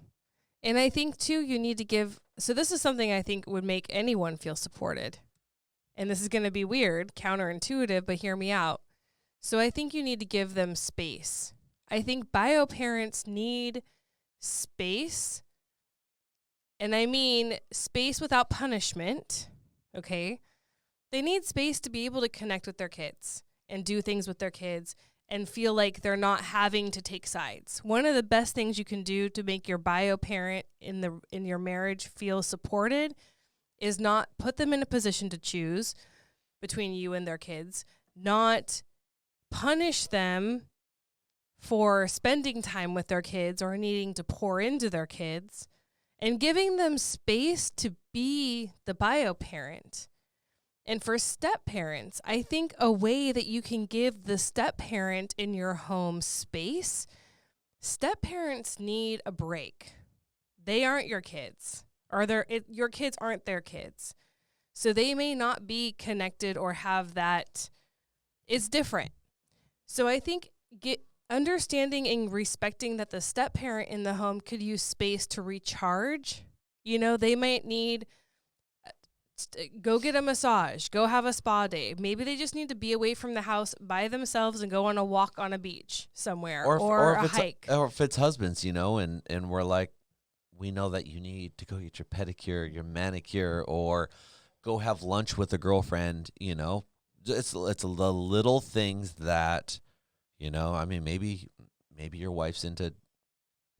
And I think too, you need to give, so this is something I think would make anyone feel supported. And this is going to be weird, counterintuitive, but hear me out. So I think you need to give them space. I think bio parents need space. And I mean space without punishment, okay? They need space to be able to connect with their kids and do things with their kids and feel like they're not having to take sides. One of the best things you can do to make your bio parent in your marriage feel supported is not put them in a position to choose between you and their kids, not punish them for spending time with their kids or needing to pour into their kids, and giving them space to be the bio parent. And for step parents, I think a way that you can give the step parent in your home space, step parents need a break. They aren't your kids, or your kids aren't their kids. So they may not be connected or have that. It's different. So I think understanding and respecting that the step parent in the home could use space to recharge. They might need go get a massage, go have a spa day. Maybe they just need to be away from the house by themselves and go on a walk on a beach somewhere or a hike. Or if it's husbands, and we're like, we know that you need to go get your pedicure, your manicure, or go have lunch with a girlfriend, It's the little things that, maybe your wife's into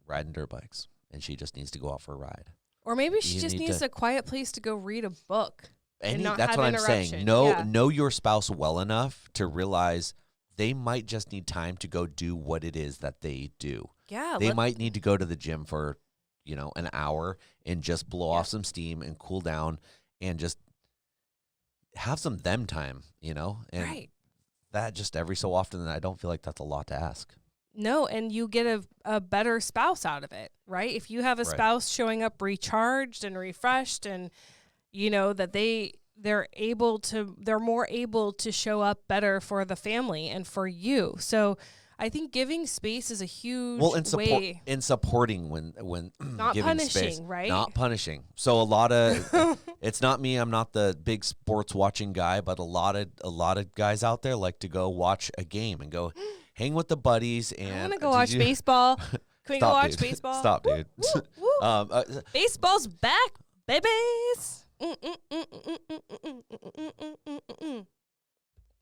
riding dirt bikes and she just needs to go out for a ride. Or maybe she just needs a quiet place to go read a book. That's what I'm saying. Know your spouse well enough to realize they might just need time to go do what it is that they do. Yeah. They might need to go to the gym for, an hour and just blow off some steam and cool down and just have some them time, And right. That just every so often, I don't feel like that's a lot to ask. No, and you get a better spouse out of it, right? If you have a spouse showing up recharged and refreshed and, that they're more able to show up better for the family and for you. So I think giving space is a huge way. In supporting when not giving punishing, space, right? Not punishing. So a lot of it's not me. I'm not the big sports watching guy, but a lot of guys out there like to go watch a game and go hang with the buddies. And I want to go watch baseball. Can we go watch baseball? Stop, dude. Woo, woo. Baseball's back, babies.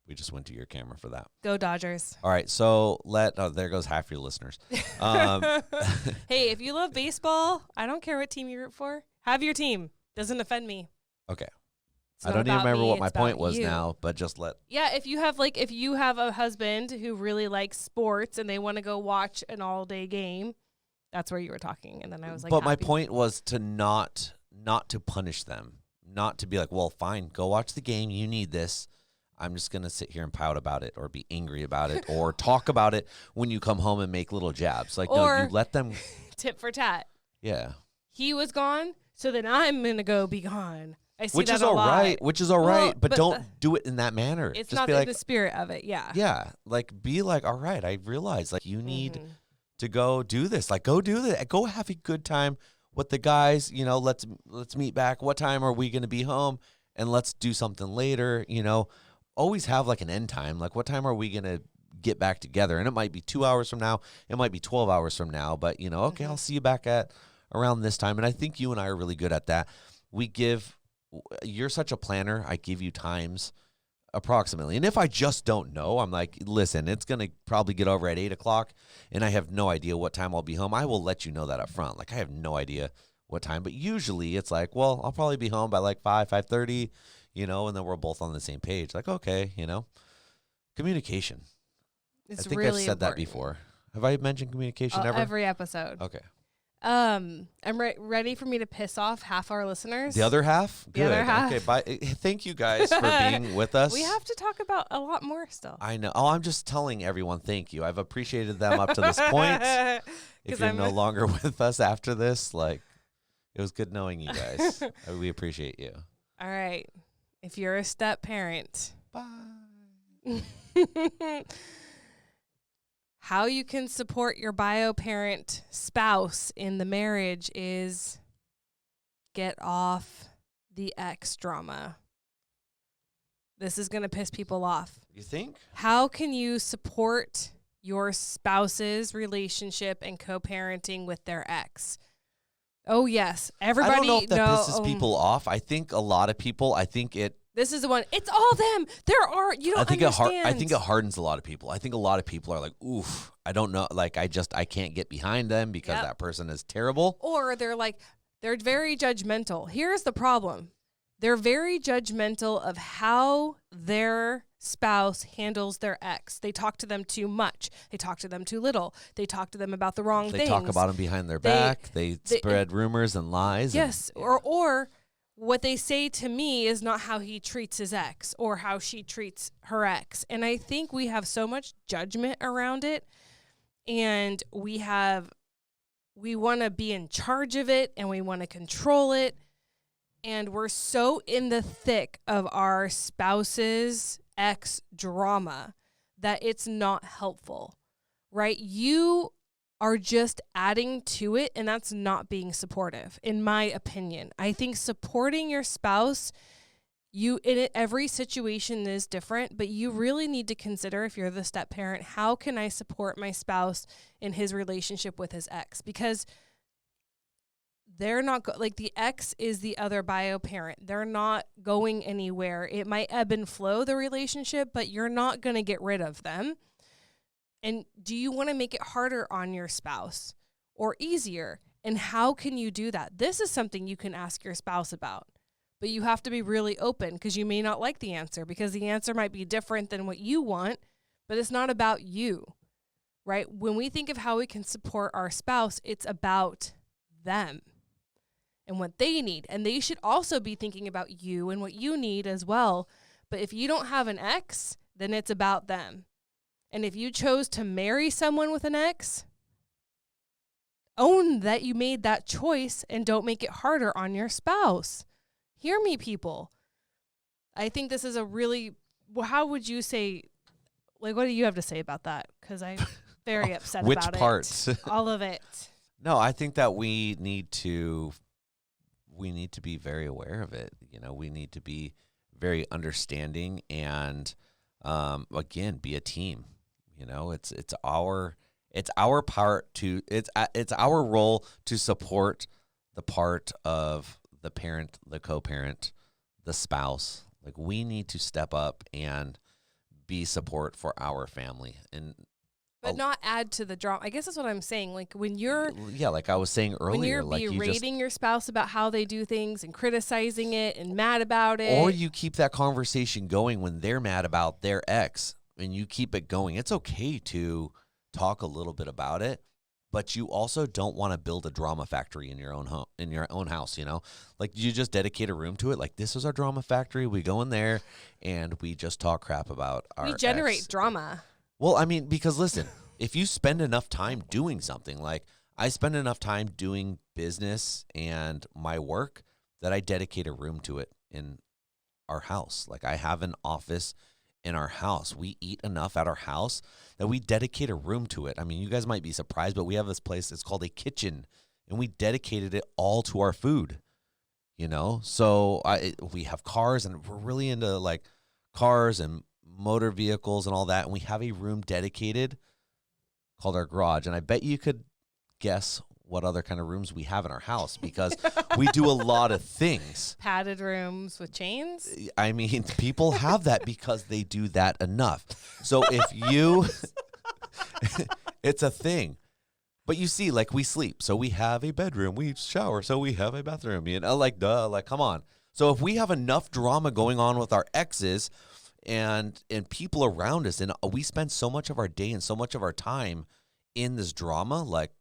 We just went to your camera for that. Go Dodgers. All right, so there goes half your listeners. Hey, if you love baseball, I don't care what team you root for. Have your team. Doesn't offend me. Okay. It's I not don't even about remember me, what my it's point about was you. now, but just let. Yeah, if you have a husband who really likes sports and they want to go watch an all-day game, that's where you were talking. And then I was like, but my happy. point was to not to punish them, not to be like, well, fine, go watch the game. You need this. I'm just going to sit here and pout about it or be angry about it or talk about it when you come home and make little jabs. Like, no, you let them. Tit for tat. Yeah. He was gone, so then I'm going to go be gone. I see Which that is a all lot. right. Which is all Well, right. But don't do it in that manner. It's just not be in like, the spirit of it. Yeah. yeah. Like, be like, all right, I realize, like, you need to go do this. Like, go do that. Go have a good time with the guys. You know, let's meet back. What time are we going to be home? And let's do something later, you know. Always have like an end time. Like, what time are we going to get back together? And it might be 2 hours from now. It might be 12 hours from now. But, you know, okay, I'll see you back at around this time. And I think you and I are really good at that. You're such a planner. I give you times approximately. And if I just don't know, I'm like, listen, it's going to probably get over at 8 o'clock. And I have no idea what time I'll be home. I will let you know that up front. Like, I have no idea what time. But usually it's like, well, I'll probably be home by like 5:30. You know, and then we're both on the same page. Like, okay, you know, communication. It's I think really I've said that important. before. Have I mentioned communication ever? Every episode. Okay. I'm ready for me to piss off half our listeners. The other half? The other half. Okay, bye. Thank you guys for being with us. We have to talk about a lot more still. I know. Oh, I'm just telling everyone thank you. I've appreciated them up to this point. If you're no longer with us after this, like, it was good knowing you guys. We appreciate you. All right. If you're a step parent, bye. How you can support your bio parent spouse in the marriage is get off the ex drama. This is going to piss people off. You think? How can you support your spouse's relationship and co-parenting with their ex? Oh, yes. Everybody. I don't know if that pisses people off. I think a lot of people, This is the one. It's all them. You don't understand. I think it hardens a lot of people. I think a lot of people are like, oof, I don't know. Like, I can't get behind them because that person is terrible. Or they're very judgmental. Here's the problem. They're very judgmental of how their spouse handles their ex. They talk to them too much. They talk to them too little. They talk to them about the wrong things. They talk about them behind their back. They spread rumors and lies. Yes. Or what they say to me is not how he treats his ex or how she treats her ex. And I think we have so much judgment around it, and we want to be in charge of it, and we want to control it. And we're so in the thick of our spouse's ex drama that it's not helpful, right? You are just adding to it, and that's not being supportive, in my opinion. I think supporting your spouse, every situation is different, but you really need to consider, if you're the step parent, how can I support my spouse in his relationship with his ex? Because they're not the ex is the other bio parent. They're not going anywhere. It might ebb and flow, the relationship, but you're not going to get rid of them. And do you want to make it harder on your spouse or easier? And how can you do that? This is something you can ask your spouse about, but you have to be really open, because you may not like the answer, because the answer might be different than what you want, but it's not about you, right? When we think of how we can support our spouse, it's about them and what they need. And they should also be thinking about you and what you need as well. But if you don't have an ex, then it's about them. And if you chose to marry someone with an ex, own that you made that choice and don't make it harder on your spouse. Hear me, people. I think this is how would you say, what do you have to say about that? Because I'm very upset about it. Which part? All of it. No, I think that we need to be very aware of it. You know, we need to be very understanding and, again, be a team. You know, it's our part to it's our role to support the part of the parent, the co-parent, the spouse. Like, we need to step up and be support for our family. And But not add to the drama. I guess that's what I'm saying. Like when you're like I was saying earlier, when you're like berating your spouse about how they do things and criticizing it and mad about it. Or you keep that conversation going when they're mad about their ex and you keep it going. It's okay to talk a little bit about it, but you also don't want to build a drama factory in your own home, in your own house, you know? Like you just dedicate a room to it. Like this is our drama factory. We go in there and we just talk crap about our We generate ex. drama. Well, I mean, because listen, if you spend enough time doing something, like I spend enough time doing business and my work that I dedicate a room to it in our house. Like I have an office in our house. We eat enough at our house that we dedicate a room to it. I mean, you guys might be surprised, but we have this place. It's called a kitchen, and we dedicated it all to our food, you know? So we have cars, and we're really into like cars and motor vehicles and all that. And we have a room dedicated called our garage. And I bet you could guess what other kind of rooms we have in our house because we do a lot of things. Padded rooms with chains? I mean, people have that because they do that enough. So if you, it's a thing. But you see, like we sleep. So we have a bedroom, we shower. So we have a bathroom, you know, like, duh, like, come on. So if we have enough drama going on with our exes and people around us, and we spend so much of our day and so much of our time in this drama, like,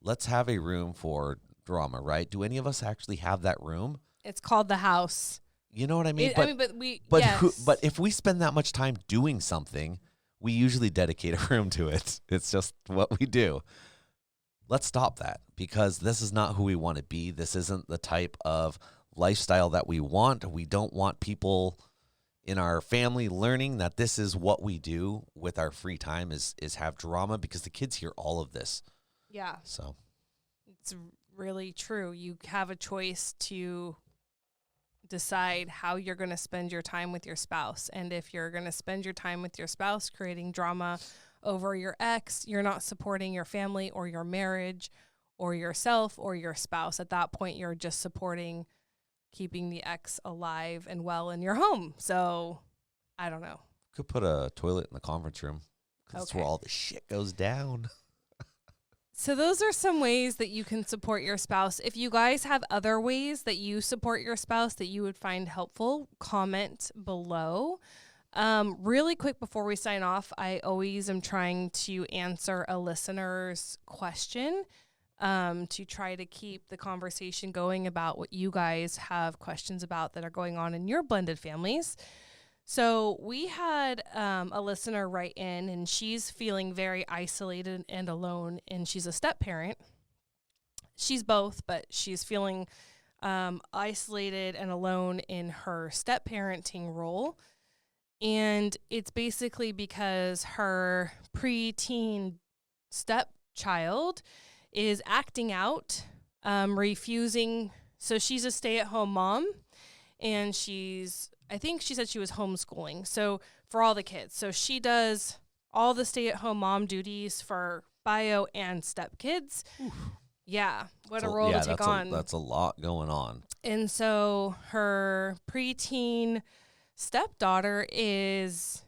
let's have a room for drama, right? Do any of us actually have that room? It's called the house. You know what I mean? But yes. But if we spend that much time doing something, we usually dedicate a room to it. It's just what we do. Let's stop that because this is not who we want to be. This isn't the type of lifestyle that we want. We don't want people in our family learning that this is what we do with our free time is have drama because the kids hear all of this. Yeah. So it's really true. You have a choice to decide how you're going to spend your time with your spouse. And if you're going to spend your time with your spouse creating drama over your ex, you're not supporting your family or your marriage or yourself or your spouse. At that point, you're just supporting keeping the ex alive and well in your home. So I don't know. Could put a toilet in the conference room because that's where all the shit goes down. So those are some ways that you can support your spouse. If you guys have other ways that you support your spouse that you would find helpful, comment below. Really quick before we sign off, I always am trying to answer a listener's question to try to keep the conversation going about what you guys have questions about that are going on in your blended families. So we had a listener write in, and she's feeling very isolated and alone, and she's a step parent. She's both, but she's feeling isolated and alone in her step parenting role. And it's basically because her preteen stepchild is acting out, refusing. So she's a stay-at-home mom, and I think she said she was homeschooling. So for all the kids. So she does all the stay-at-home mom duties for bio and stepkids. Yeah. What a role to take on. That's a lot going on. And so her preteen stepdaughter is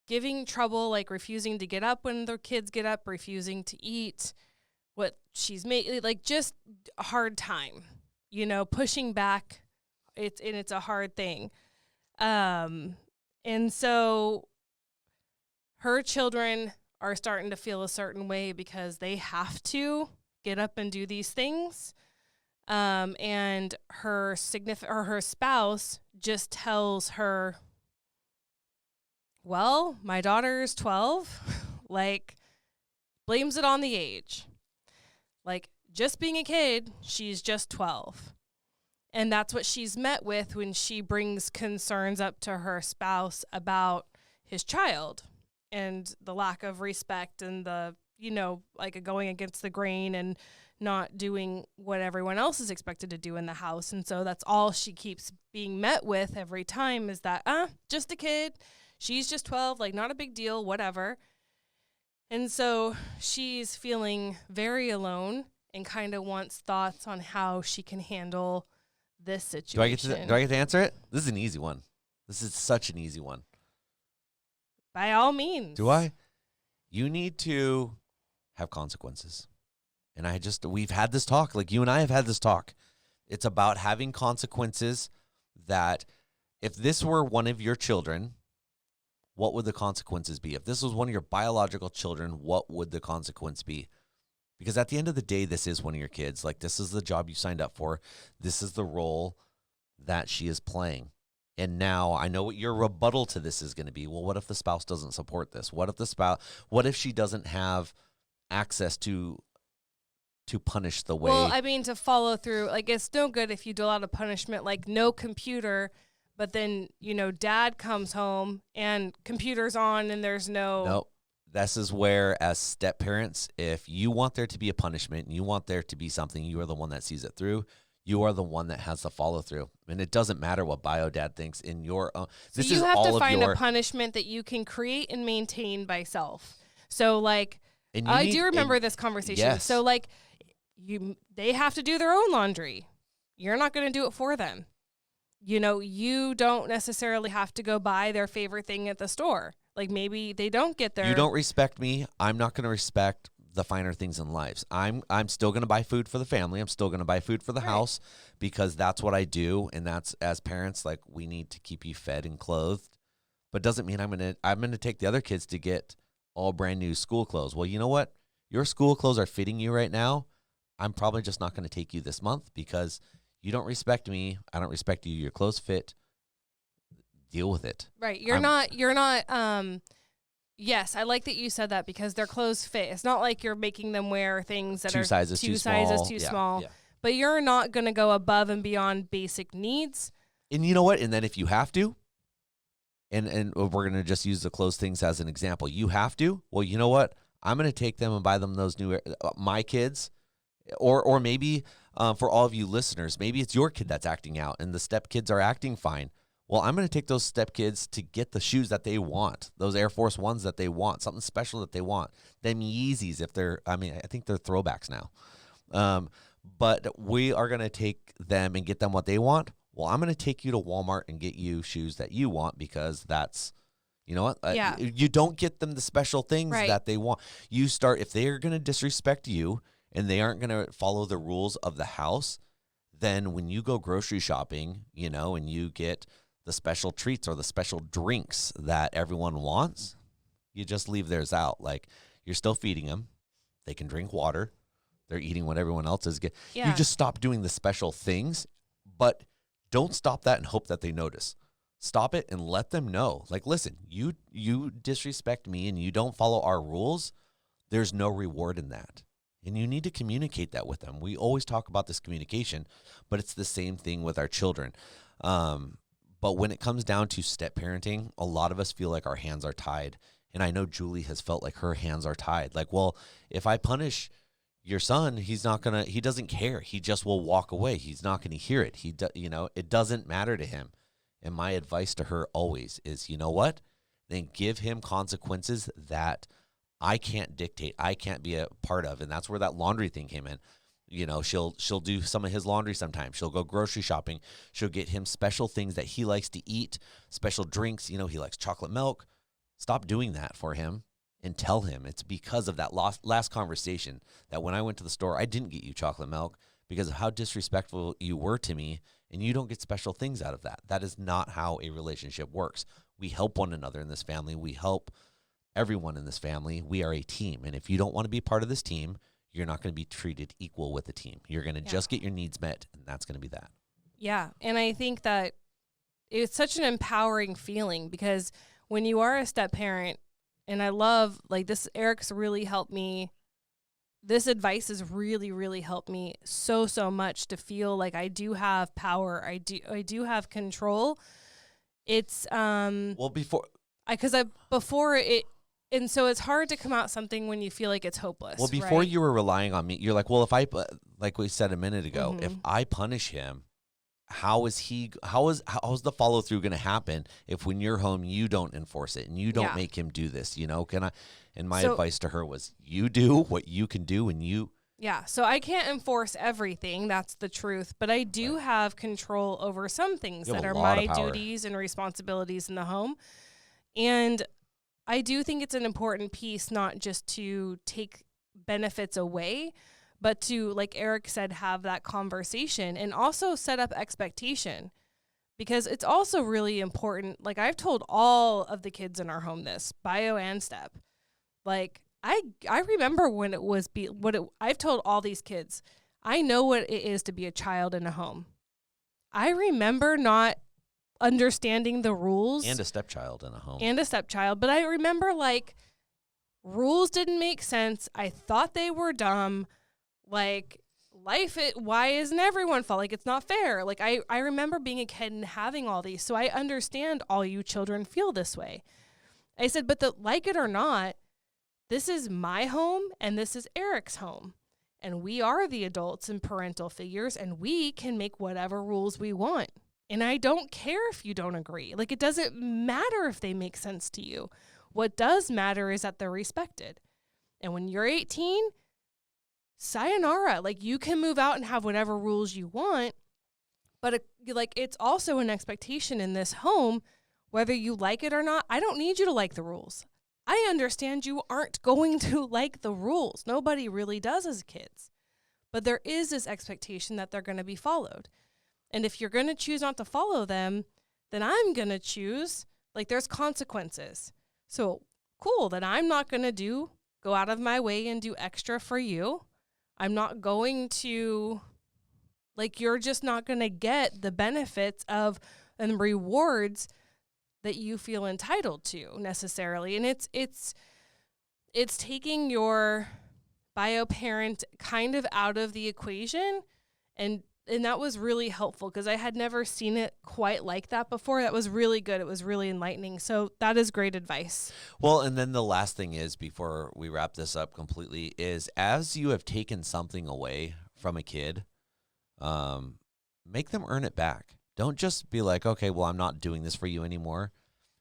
giving trouble, like refusing to get up when the kids get up, refusing to eat what she's made, like just a hard time, you know, pushing back. It's a hard thing. And so her children are starting to feel a certain way because they have to get up and do these things. And her her spouse just tells her, well, my daughter's 12, like blames it on the age. Like just being a kid, she's just 12. And that's what she's met with when she brings concerns up to her spouse about his child and the lack of respect and the, you know, like going against the grain and not doing what everyone else is expected to do in the house. And so that's all she keeps being met with every time is that, just a kid. She's just 12, like not a big deal, whatever. And so she's feeling very alone and kind of wants thoughts on how she can handle this situation. Do I get to answer it? This is an easy one. This is such an easy one. by all means. Do I? You need to have consequences. And we've had this talk, like you and I have had this talk. It's about having consequences that if this were one of your children, what would the consequences be? If this was one of your biological children, what would the consequence be? Because at the end of the day, this is one of your kids. Like, this is the job you signed up for. This is the role that she is playing. And now I know what your rebuttal to this is going to be. Well, what if the spouse doesn't support this? What if she doesn't have access to punish the way? Well, I mean, to follow through, like, it's no good if you do a lot of punishment, like no computer, but then, dad comes home and computer's on and there's no. Nope. This is where, as step parents, if you want there to be a punishment and you want there to be something, you are the one that sees it through. You are the one that has the follow through. And it doesn't matter what bio dad thinks in your own. So you have to find a punishment that you can create and maintain by self. So, like, I do remember this conversation. Yes. So, like, they have to do their own laundry. You're not going to do it for them. You don't necessarily have to go buy their favorite thing at the store. Like, maybe they don't get their. You don't respect me. I'm not going to respect the finer things in lives. I'm still going to buy food for the family. I'm still going to buy food for the house because that's what I do. And that's, as parents, like, we need to keep you fed and clothed. But doesn't mean I'm going to take the other kids to get all brand new school clothes. Well, you know what? Your school clothes are fitting you right now. I'm probably just not going to take you this month because you don't respect me. I don't respect you. Your clothes fit. Deal with it. Right. You're not, yes, I like that you said that because their clothes fit. It's not like you're making them wear things that two are sizes too small. Yeah. But you're not going to go above and beyond basic needs. And you know what? And then if you have to, and we're going to just use the clothes things as an example. You have to. Well, you know what? I'm going to take them and buy them those new, my kids, or maybe for all of you listeners, maybe it's your kid that's acting out and the step kids are acting fine. Well, I'm going to take those step kids to get the shoes that they want, those Air Force Ones that they want, something special that they want, them Yeezys I think they're throwbacks now. But we are going to take them and get them what they want. Well, I'm going to take you to Walmart and get you shoes that you want because that's, you know what? Yeah. You don't get them the special things that they want. If they're going to disrespect you and they aren't going to follow the rules of the house, then when you go grocery shopping, and you get the special treats or the special drinks that everyone wants, you just leave theirs out. Like, you're still feeding them. They can drink water. They're eating what everyone else is getting. Yeah. You just stop doing the special things, but don't stop that and hope that they notice. Stop it and let them know. Like, listen, you disrespect me and you don't follow our rules. There's no reward in that. And you need to communicate that with them. We always talk about this communication, but it's the same thing with our children. But when it comes down to step parenting, a lot of us feel like our hands are tied. And I know Julie has felt like her hands are tied. Like, well, if I punish your son, he doesn't care. He just will walk away. He's not going to hear it. It doesn't matter to him. And my advice to her always is, you know what? Then give him consequences that I can't dictate. I can't be a part of. And that's where that laundry thing came in. She'll do some of his laundry sometimes. She'll go grocery shopping. She'll get him special things that he likes to eat, special drinks. He likes chocolate milk. Stop doing that for him and tell him it's because of that last conversation that when I went to the store, I didn't get you chocolate milk because of how disrespectful you were to me, and you don't get special things out of that. That is not how a relationship works. We help one another in this family. We help everyone in this family. We are a team, and if you don't want to be part of this team, you're not going to be treated equal with the team. You're going to just get your needs met, and that's going to be that. Yeah, and I think that it's such an empowering feeling because when you are a step parent, and I love, like, this, Eric's really helped me. This advice has really, really helped me so much to feel like I do have power. I do have control. It's before it. And so it's hard to come out something when you feel like it's hopeless. Well, before you were relying on me, you're like, well, if I, like we said a minute ago, if I punish him, how is the follow through going to happen if when you're home you don't enforce it and you don't make him do this? And my advice to her was, you do what you can do, and you. Yeah. So I can't enforce everything. That's the truth. But I do have control over some things that are my duties and responsibilities in the home. And I do think it's an important piece, not just to take benefits away, but to, like Eric said, have that conversation and also set up expectation, because it's also really important. Like, I've told all of the kids in our home this, bio and step. Like, I remember when it was I've told all these kids, I know what it is to be a child in a home. I remember not understanding the rules. And a stepchild in a home. But I remember, like, rules didn't make sense. I thought they were dumb. Like, why isn't everyone fault? Like, it's not fair. Like, I remember being a kid and having all these. So I understand all you children feel this way. I said, but like it or not, this is my home and this is Eric's home. And we are the adults and parental figures, and we can make whatever rules we want. And I don't care if you don't agree. Like, it doesn't matter if they make sense to you. What does matter is that they're respected. And when you're 18, sayonara. Like, you can move out and have whatever rules you want. But it's also an expectation in this home, whether you like it or not. I don't need you to like the rules. I understand you aren't going to like the rules. Nobody really does as kids. But there is this expectation that they're going to be followed. And if you're going to choose not to follow them, then I'm going to choose, like, there's consequences. So cool, then I'm not going to go out of my way and do extra for you. I'm not going to, like, you're just not going to get the benefits of and rewards that you feel entitled to necessarily. And it's taking your bio parent kind of out of the equation, and that was really helpful because I had never seen it quite like that before. That was really good. It was really enlightening. So that is great advice. Well, and then the last thing is, before we wrap this up completely, is as you have taken something away from a kid, make them earn it back. Don't just be like, okay, well, I'm not doing this for you anymore.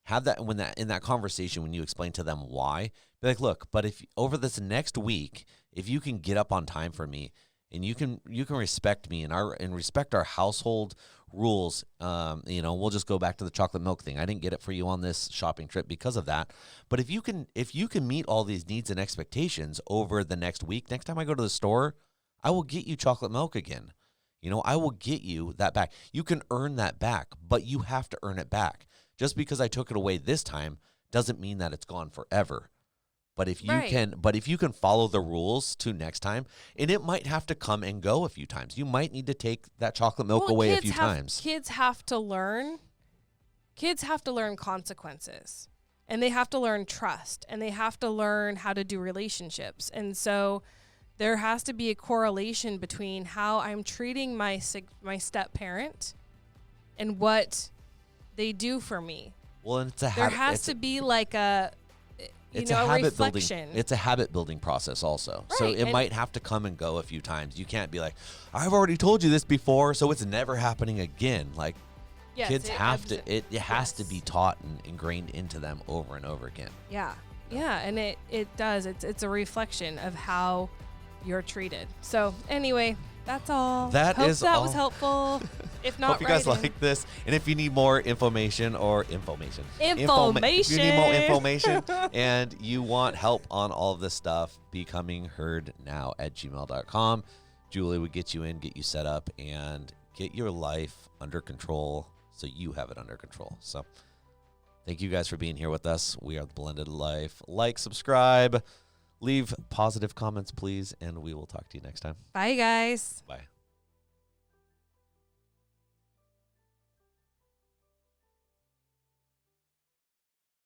Have that in that conversation, when you explain to them why, be like, look, but if over this next week, if you can get up on time for me, and you can respect me and respect our household rules, we'll just go back to the chocolate milk thing. I didn't get it for you on this shopping trip because of that. But if you can meet all these needs and expectations over the next week, next time I go to the store, I will get you chocolate milk again. I will get you that back. You can earn that back, but you have to earn it back. Just because I took it away this time doesn't mean that it's gone forever. But if you can follow the rules to next time, and it might have to come and go a few times. You might need to take that chocolate milk away a few times. Kids have to learn consequences, and they have to learn trust, and they have to learn how to do relationships. And so there has to be a correlation between how I'm treating my step parent and what they do for me. Well, and there has to be like a reflection. It's a habit building process also. Right. So it might have to come and go a few times. You can't be like, I've already told you this before, so it's never happening again. Like, yes, kids it has to be taught and ingrained into them over and over again. Yeah. Yeah. And it does. It's a reflection of how you're treated. So anyway, that's all. That was helpful. If not, hope you guys like this. And if you need more information if you need more information and you want help on all of this stuff, becomingheardnow@gmail.com. Julie would get you set up, and get your life under control so you have it under control. So thank you guys for being here with us. We are The Blended Life. Like, subscribe, leave positive comments, please, and we will talk to you next time. Bye, guys. Bye.